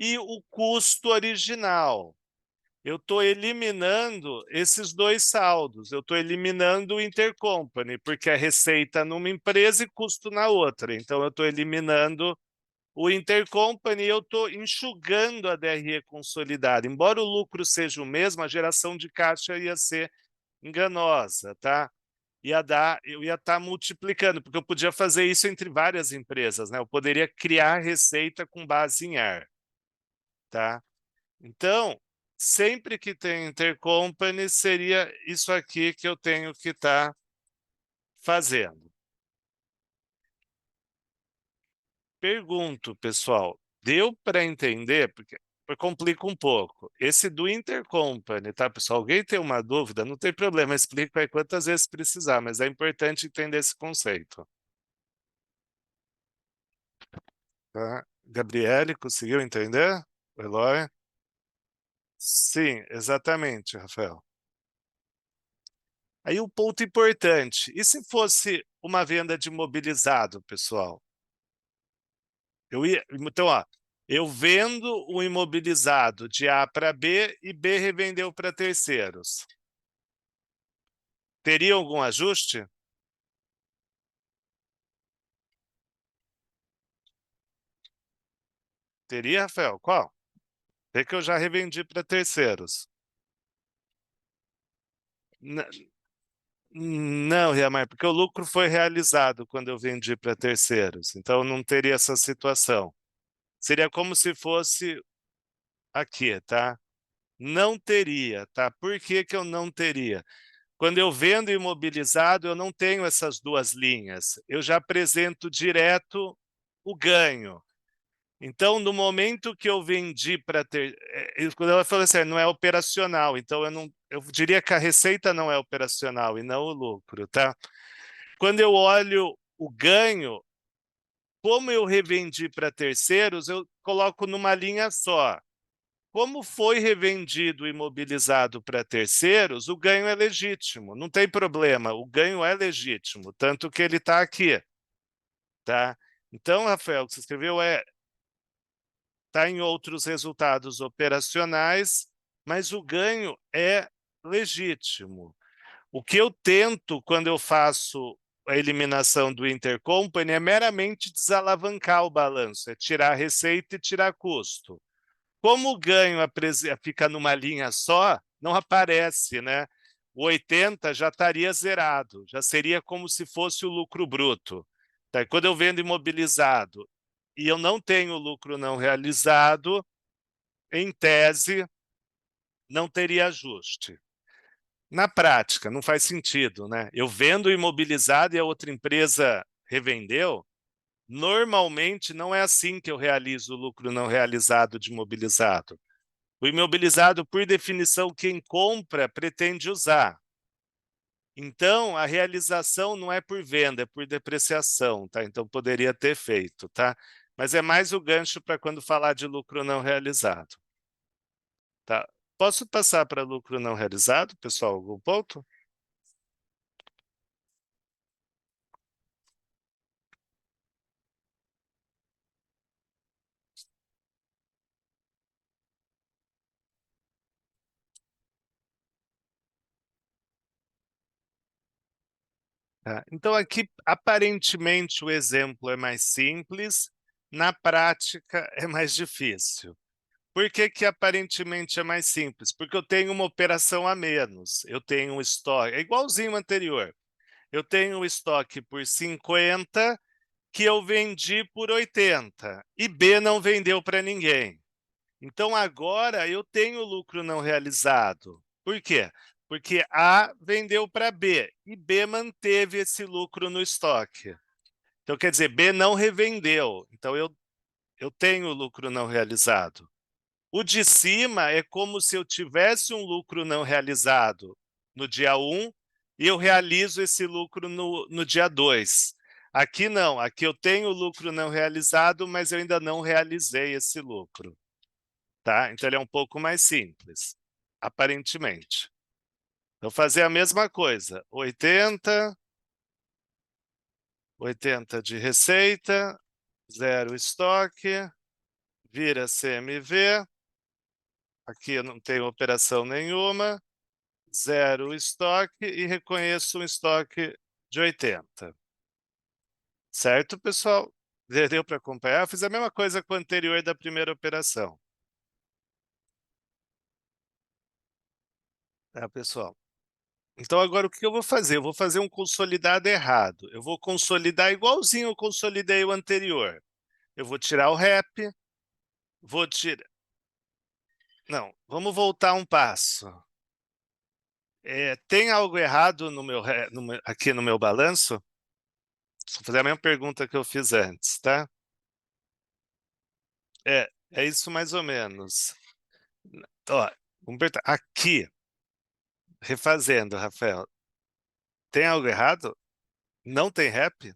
Speaker 1: e o custo original. Eu estou eliminando esses dois saldos. Eu estou eliminando o intercompany, porque é receita numa empresa e custo na outra. Então, eu estou eliminando o intercompany e eu estou enxugando a DRE consolidada. Embora o lucro seja o mesmo, a geração de caixa ia ser enganosa, tá? Eu ia estar multiplicando, porque eu podia fazer isso entre várias empresas, né? Eu poderia criar receita com base em ar, tá? Então, sempre que tem intercompany, seria isso aqui que eu tenho que estar fazendo. Pergunto, pessoal, deu para entender? Porque complica um pouco. Esse do intercompany, tá, pessoal? Alguém tem uma dúvida? Não tem problema, explico aí quantas vezes precisar, mas é importante entender esse conceito. Tá? Gabriele, conseguiu entender? Eloy? Sim, exatamente, Rafael. Aí um ponto importante, e se fosse uma venda de imobilizado, pessoal? Então, ó, eu vendo o imobilizado de A para B e B revendeu para terceiros. Teria algum ajuste? Teria, Rafael? Qual? É que eu já revendi para terceiros. Não, Riamar, porque o lucro foi realizado quando eu vendi para terceiros. Então, não teria essa situação. Seria como se fosse aqui, tá? Não teria, tá? Por que que eu não teria? Quando eu vendo imobilizado, eu não tenho essas duas linhas. Eu já apresento direto o ganho. Então, no momento que eu vendi para ter, quando ela falou assim, não é operacional, então eu diria que a receita não é operacional e não o lucro, tá? Quando eu olho o ganho, como eu revendi para terceiros, eu coloco numa linha só. Como foi revendido e imobilizado para terceiros, o ganho é legítimo, não tem problema, o ganho é legítimo, tanto que ele está aqui, tá? Então, Rafael, o que você escreveu está em outros resultados operacionais, mas o ganho é legítimo. O que eu tento quando eu faço a eliminação do intercompany é meramente desalavancar o balanço, é tirar receita e tirar custo. Como o ganho fica numa linha só, não aparece, né? O 80 já estaria zerado, já seria como se fosse o lucro bruto. Tá? E quando eu vendo imobilizado e eu não tenho lucro não realizado, em tese, não teria ajuste. Na prática, não faz sentido, né? Eu vendo imobilizado e a outra empresa revendeu, normalmente não é assim que eu realizo o lucro não realizado de imobilizado. O imobilizado, por definição, quem compra pretende usar. Então, a realização não é por venda, é por depreciação, tá? Então, poderia ter feito, tá? Mas é mais o gancho para quando falar de lucro não realizado, tá? Posso passar para lucro não realizado, pessoal? Algum ponto? Tá? Então, aqui, aparentemente, o exemplo é mais simples, na prática é mais difícil. Por que que aparentemente é mais simples? Porque eu tenho uma operação a menos, eu tenho um estoque, é igualzinho ao anterior. Eu tenho um estoque por 50 que eu vendi por 80 e B não vendeu para ninguém. Então agora eu tenho lucro não realizado. Por quê? Porque A vendeu para B e B manteve esse lucro no estoque. Então quer dizer, B não revendeu. Então eu tenho lucro não realizado. O de cima é como se eu tivesse um lucro não realizado no dia 1 e eu realizo esse lucro no dia 2. Aqui não, aqui eu tenho lucro não realizado, mas eu ainda não realizei esse lucro, tá? Então ele é um pouco mais simples, aparentemente. Vou fazer a mesma coisa, 80, 80 de receita, zero estoque, vira CMV, aqui eu não tenho operação nenhuma, zero estoque e reconheço um estoque de 80. Certo, pessoal? Deu para acompanhar? Eu fiz a mesma coisa com o anterior da primeira operação. Tá, pessoal? Então, agora o que eu vou fazer? Eu vou fazer um consolidado errado. Eu vou consolidar igualzinho eu consolidei o anterior. Eu vou tirar o REP, vou tirar... Não, vamos voltar um passo. Tem algo errado no meu, aqui no meu balanço? Vou fazer a mesma pergunta que eu fiz antes, tá? É isso mais ou menos. Ó, Humberto, aqui, refazendo, Rafael, tem algo errado? Não tem rap?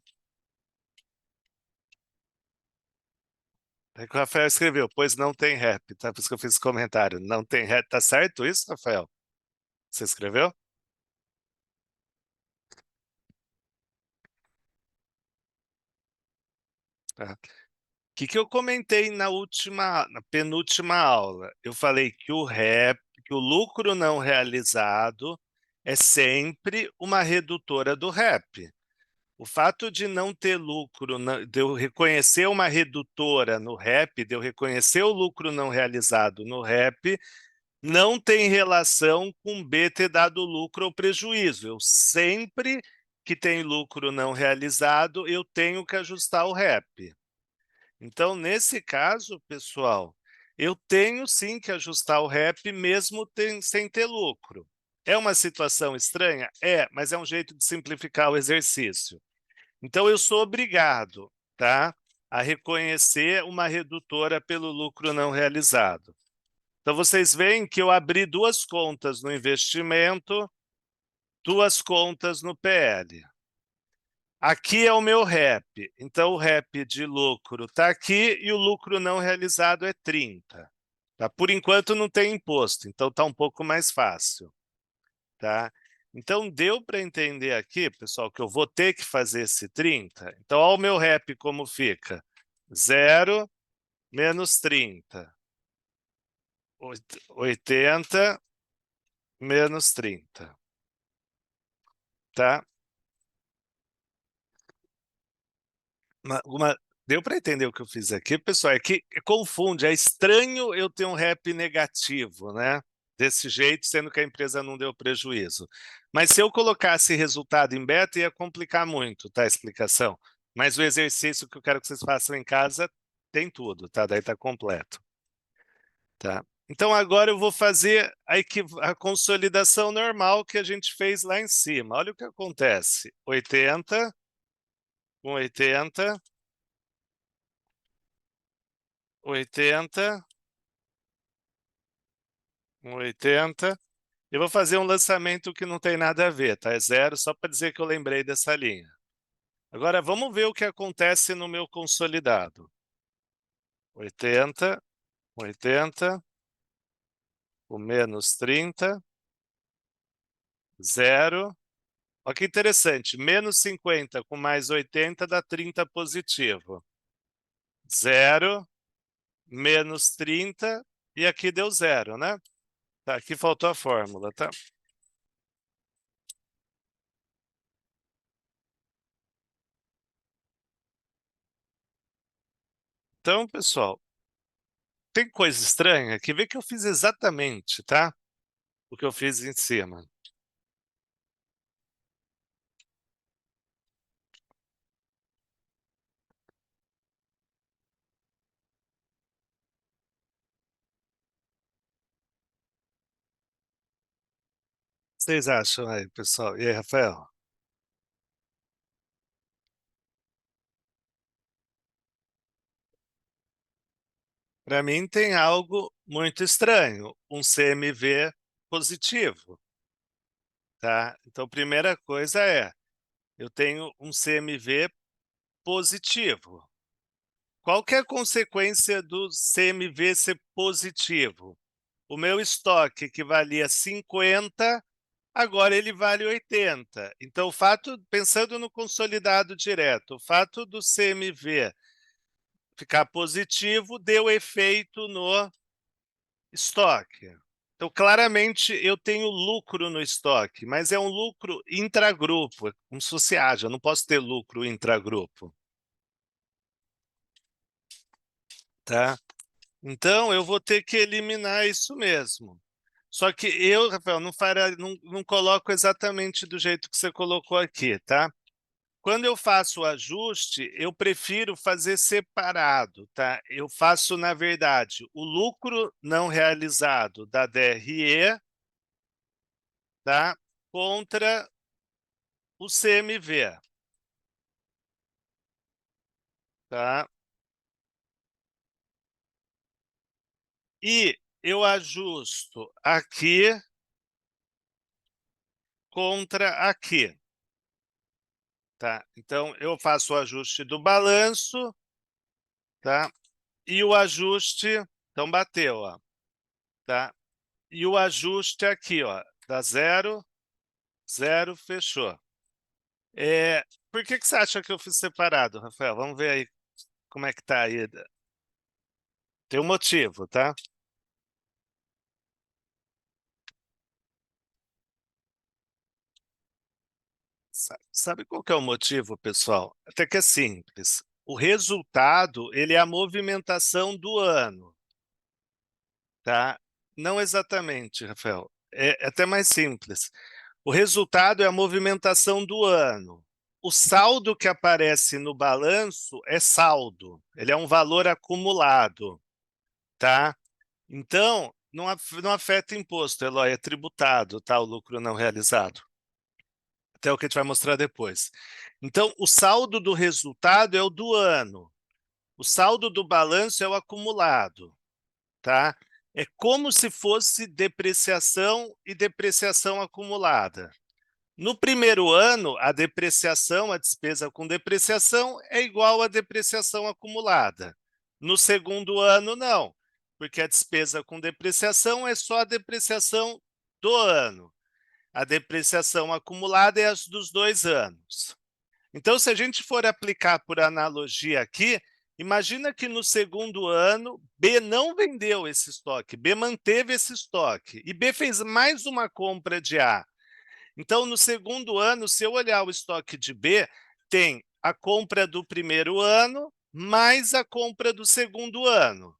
Speaker 1: É que o Rafael escreveu, pois não tem rap, tá? Por isso que eu fiz esse comentário. Não tem rap. Tá certo isso, Rafael? Você escreveu? Tá. O que eu comentei na penúltima aula? Eu falei que o rap, que o lucro não realizado é sempre uma redutora do rap. O fato de não ter lucro, de eu reconhecer uma redutora no REP, de eu reconhecer o lucro não realizado no REP, não tem relação com B ter dado lucro ou prejuízo. Eu sempre que tem lucro não realizado, eu tenho que ajustar o REP. Então, nesse caso, pessoal, eu tenho sim que ajustar o REP mesmo sem ter lucro. É uma situação estranha? É, mas é um jeito de simplificar o exercício. Então, eu sou obrigado, tá, a reconhecer uma redutora pelo lucro não realizado. Então, vocês veem que eu abri duas contas no investimento, duas contas no PL. Aqui é o meu REP. Então, o REP de lucro está aqui e o lucro não realizado é 30. Tá? Por enquanto, não tem imposto, então está um pouco mais fácil. Tá? Então, deu para entender aqui, pessoal, que eu vou ter que fazer esse 30. Então, olha o meu REP como fica. 0 menos 30. 80 menos 30. Tá? Deu para entender o que eu fiz aqui, pessoal? É que confunde, é estranho eu ter um REP negativo, né? Desse jeito, sendo que a empresa não deu prejuízo. Mas se eu colocasse resultado em beta, ia complicar muito, tá? A explicação. Mas o exercício que eu quero que vocês façam em casa tem tudo, tá? Daí tá completo. Tá? Então agora eu vou fazer a consolidação normal que a gente fez lá em cima. Olha o que acontece. 80 com 80, 80 com 80. Eu vou fazer um lançamento que não tem nada a ver, tá? É zero, só para dizer que eu lembrei dessa linha. Agora vamos ver o que acontece no meu consolidado. 80, 80, o menos 30, 0. Olha que interessante, menos 50 com mais 80 dá 30 positivo. 0, menos 30, e aqui deu 0, né? Tá, aqui faltou a fórmula, tá? Então, pessoal, tem coisa estranha aqui, vê que eu fiz exatamente, tá? O que eu fiz em cima. Vocês acham aí, pessoal? E aí, Rafael? Para mim tem algo muito estranho, um CMV positivo, tá? Então, primeira coisa é, eu tenho um CMV positivo. Qual que é a consequência do CMV ser positivo? O meu estoque, que valia 50, agora ele vale 80. Então, o fato, pensando no consolidado direto, o fato do CMV ficar positivo deu efeito no estoque. Então, claramente, eu tenho lucro no estoque, mas é um lucro intragrupo, como se fosse ágil, eu não posso ter lucro intragrupo. Tá? Então, eu vou ter que eliminar isso mesmo. Só que eu, Rafael, não coloco exatamente do jeito que você colocou aqui, tá? Quando eu faço o ajuste, eu prefiro fazer separado, tá? Eu faço, na verdade, o lucro não realizado da DRE, tá? Contra o CMV, tá? E eu ajusto aqui contra aqui, tá? Então, eu faço o ajuste do balanço, tá? E o ajuste, então bateu, ó, tá? E o ajuste aqui, ó, dá 0, 0, fechou. Por que você acha que eu fiz separado, Rafael? Vamos ver aí como é que tá aí. Tem um motivo, tá? Sabe qual que é o motivo, pessoal? Até que é simples. O resultado, ele é a movimentação do ano, tá? Não exatamente, Rafael. É até mais simples. O resultado é a movimentação do ano. O saldo que aparece no balanço é saldo. Ele é um valor acumulado, tá? Então, não afeta imposto, Eloy, é tributado, tá? O lucro não realizado. Até o que a gente vai mostrar depois. Então, o saldo do resultado é o do ano. O saldo do balanço é o acumulado, tá? É como se fosse depreciação e depreciação acumulada. No primeiro ano, a depreciação, a despesa com depreciação, é igual à depreciação acumulada. No segundo ano, não, porque a despesa com depreciação é só a depreciação do ano. A depreciação acumulada é as dos 2 anos. Então, se a gente for aplicar por analogia aqui, imagina que no segundo ano, B não vendeu esse estoque, B manteve esse estoque, e B fez mais uma compra de A. Então, no segundo ano, se eu olhar o estoque de B, tem a compra do primeiro ano mais a compra do segundo ano.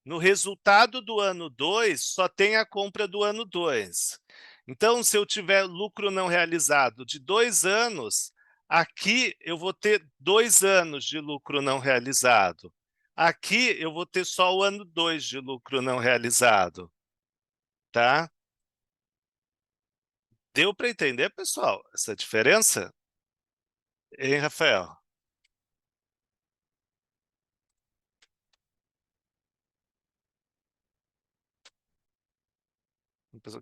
Speaker 1: No resultado do ano 2, só tem a compra do ano 2. Então, se eu tiver lucro não realizado de 2 anos, Aqui eu vou ter 2 anos de lucro não realizado. Aqui eu vou ter só o ano 2 de lucro não realizado, tá? Deu para entender, pessoal, essa diferença? Hein, Rafael?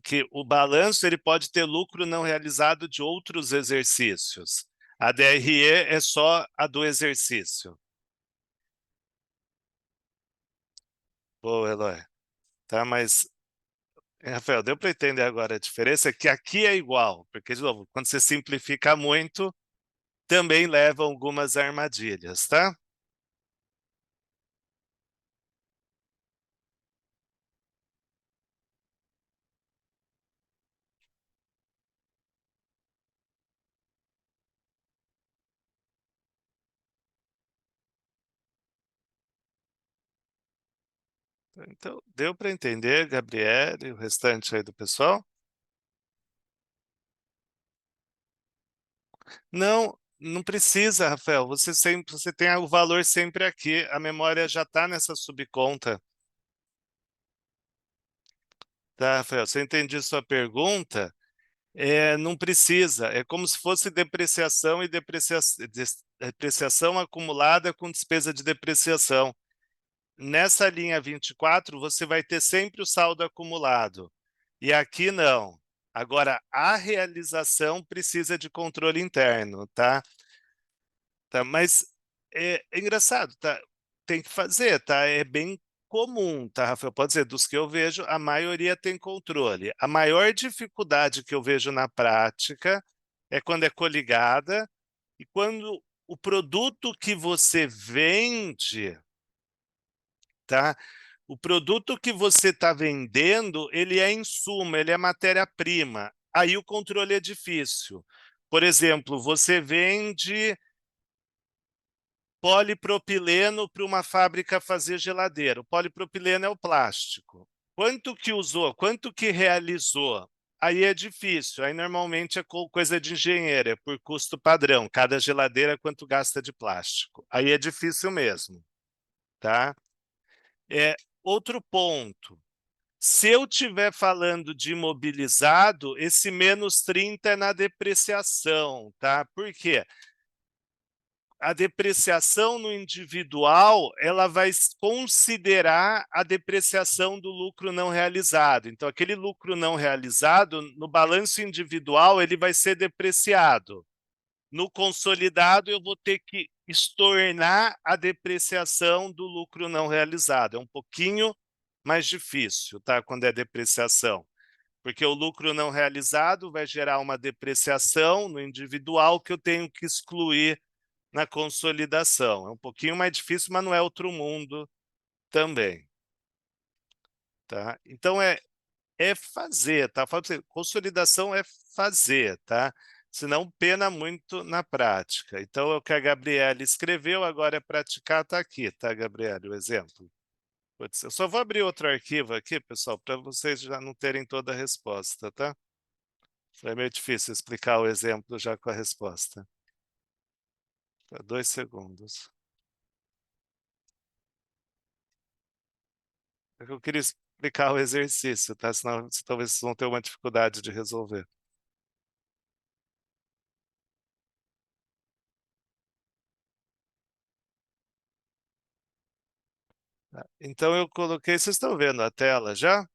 Speaker 1: Que o balanço ele pode ter lucro não realizado de outros exercícios. A DRE é só a do exercício. Boa, Eloy. Tá, mas, Rafael, deu para entender agora a diferença? É que aqui é igual, porque, de novo, quando você simplifica muito, também leva algumas armadilhas, tá? Então, deu para entender, Gabriel e o restante aí do pessoal? Não, não precisa, Rafael. Você tem o valor sempre aqui. A memória já está nessa subconta, tá, Rafael? Se eu entendi sua pergunta, não precisa. É como se fosse depreciação e depreciação acumulada com despesa de depreciação. Nessa linha 24, você vai ter sempre o saldo acumulado. E aqui não. Agora, a realização precisa de controle interno, tá? Tá, mas é engraçado, tá? Tem que fazer, tá? É bem comum, tá, Rafael? Pode dizer, dos que eu vejo, a maioria tem controle. A maior dificuldade que eu vejo na prática é quando é coligada e quando o produto que você vende, tá? O produto que você está vendendo, ele é insumo, ele é matéria-prima. Aí o controle é difícil. Por exemplo, você vende polipropileno para uma fábrica fazer geladeira. O polipropileno é o plástico. Quanto que usou? Quanto que realizou? Aí é difícil. Aí normalmente é coisa de engenheiro, é por custo padrão. Cada geladeira quanto gasta de plástico. Aí é difícil mesmo, tá? É outro ponto. Se eu estiver falando de imobilizado, esse menos 30 é na depreciação, tá? Por quê? A depreciação no individual, ela vai considerar a depreciação do lucro não realizado. Então, aquele lucro não realizado, no balanço individual, ele vai ser depreciado. No consolidado, eu vou ter que estornar a depreciação do lucro não realizado. É um pouquinho mais difícil, tá? Quando é depreciação. Porque o lucro não realizado vai gerar uma depreciação no individual que eu tenho que excluir na consolidação. É um pouquinho mais difícil, mas não é outro mundo também, tá? Então é fazer, tá? Fala pra você, consolidação é fazer, tá? Senão pena muito na prática. Então é o que a Gabriela escreveu, agora é praticar, tá aqui, tá, Gabriela, o exemplo. Pode ser. Eu só vou abrir outro arquivo aqui, pessoal, para vocês já não terem toda a resposta, tá? É meio difícil explicar o exemplo já com a resposta. 2 segundos. É que eu queria explicar o exercício, tá? Senão talvez vocês vão ter uma dificuldade de resolver. Tá? Então eu coloquei, vocês estão vendo a tela já?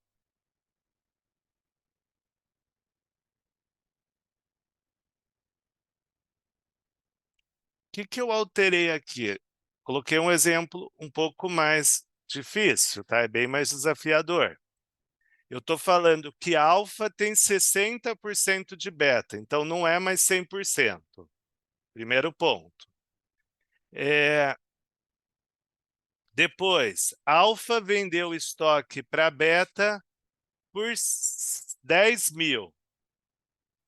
Speaker 1: O que eu alterei aqui? Coloquei um exemplo um pouco mais difícil, tá? É bem mais desafiador. Eu estou falando que alfa tem 60% de beta, então não é mais 100%. Primeiro ponto. Depois, alfa vendeu estoque para beta por 10 mil.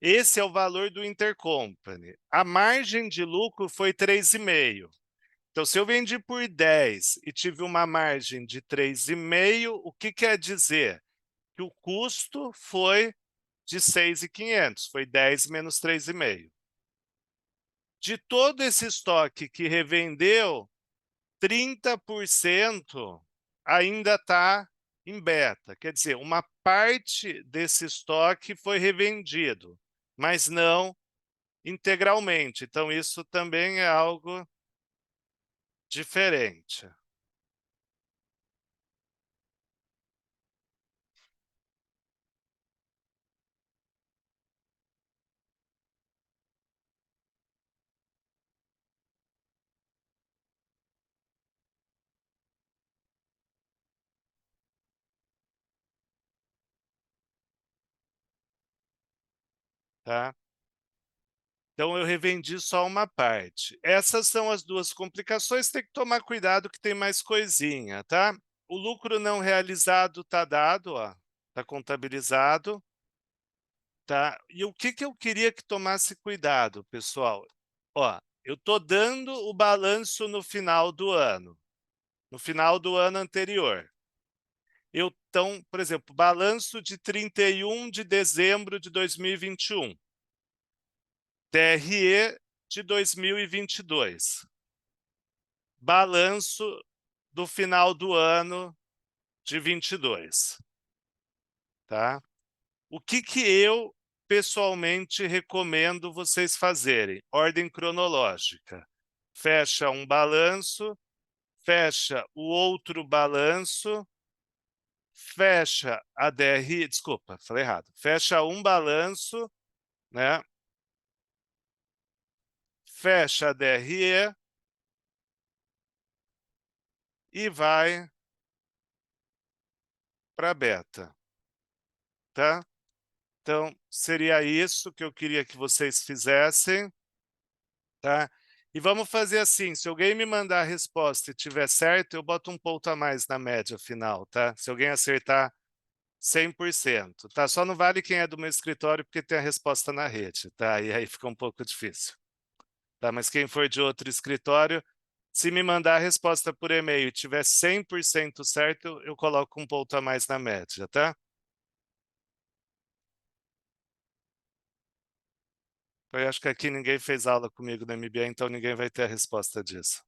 Speaker 1: Esse é o valor do intercompany. A margem de lucro foi 3,5. Então, se eu vendi por 10 e tive uma margem de 3,5, o que quer dizer? Que o custo foi de 6.500, foi 10 menos 3,5. De todo esse estoque que revendeu, 30% ainda está em beta. Quer dizer, uma parte desse estoque foi revendido, mas não integralmente. Então, isso também é algo diferente. Tá? Então, eu revendi só uma parte. Essas são as duas complicações, tem que tomar cuidado que tem mais coisinha, tá? O lucro não realizado está dado, ó, está contabilizado, tá? E o que eu queria que tomasse cuidado, pessoal? Ó, eu estou dando o balanço no final do ano anterior. Então, por exemplo, balanço de 31 de dezembro de 2021. TRE de 2022. Balanço do final do ano de 22, tá? O que eu pessoalmente recomendo vocês fazerem? Ordem cronológica. Fecha um balanço, fecha o outro balanço, fecha a DRI, desculpa, falei errado. Fecha um balanço, né? Fecha a DRE e vai para a beta, tá? Então, seria isso que eu queria que vocês fizessem, tá? E vamos fazer assim, se alguém me mandar a resposta e tiver certo, eu boto um ponto a mais na média final, tá? Se alguém acertar 100%, tá? Só não vale quem é do meu escritório porque tem a resposta na rede, tá? E aí fica um pouco difícil, tá? Mas quem for de outro escritório, se me mandar a resposta por e-mail e tiver 100% certo, eu coloco um ponto a mais na média, tá? Eu acho que aqui ninguém fez aula comigo no MBA, então ninguém vai ter a resposta disso.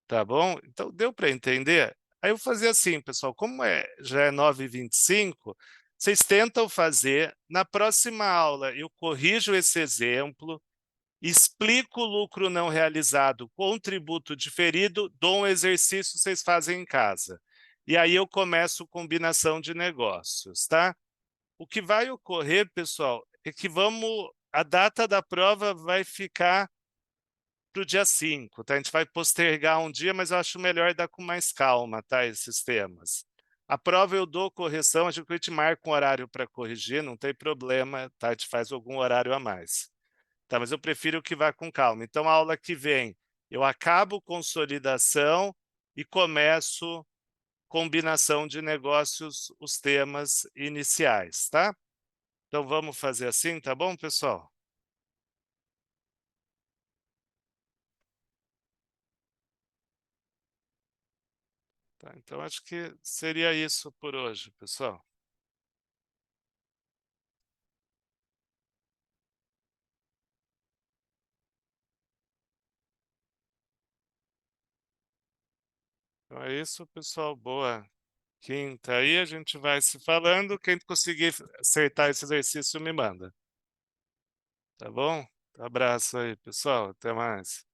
Speaker 1: Tá bom? Então, deu para entender? Aí eu fazia assim, pessoal, como já é 9h25, vocês tentam fazer. Na próxima aula, eu corrijo esse exemplo, explico o lucro não realizado com tributo diferido, dou um exercício, vocês fazem em casa. E aí eu começo combinação de negócios, tá? O que vai ocorrer, pessoal, é que a data da prova vai ficar para o dia 5, tá? A gente vai postergar um dia, mas eu acho melhor dar com mais calma, tá? Esses temas. A prova eu dou correção, a gente marca um horário para corrigir, não tem problema, tá? A gente faz algum horário a mais. Tá? Mas eu prefiro que vá com calma. Então, a aula que vem, eu acabo consolidação e começo combinação de negócios, os temas iniciais, tá? Então, vamos fazer assim, tá bom, pessoal? Tá, então, acho que seria isso por hoje, pessoal. Então é isso, pessoal. Boa quinta aí. A gente vai se falando. Quem conseguir acertar esse exercício, me manda. Tá bom? Abraço aí, pessoal. Até mais.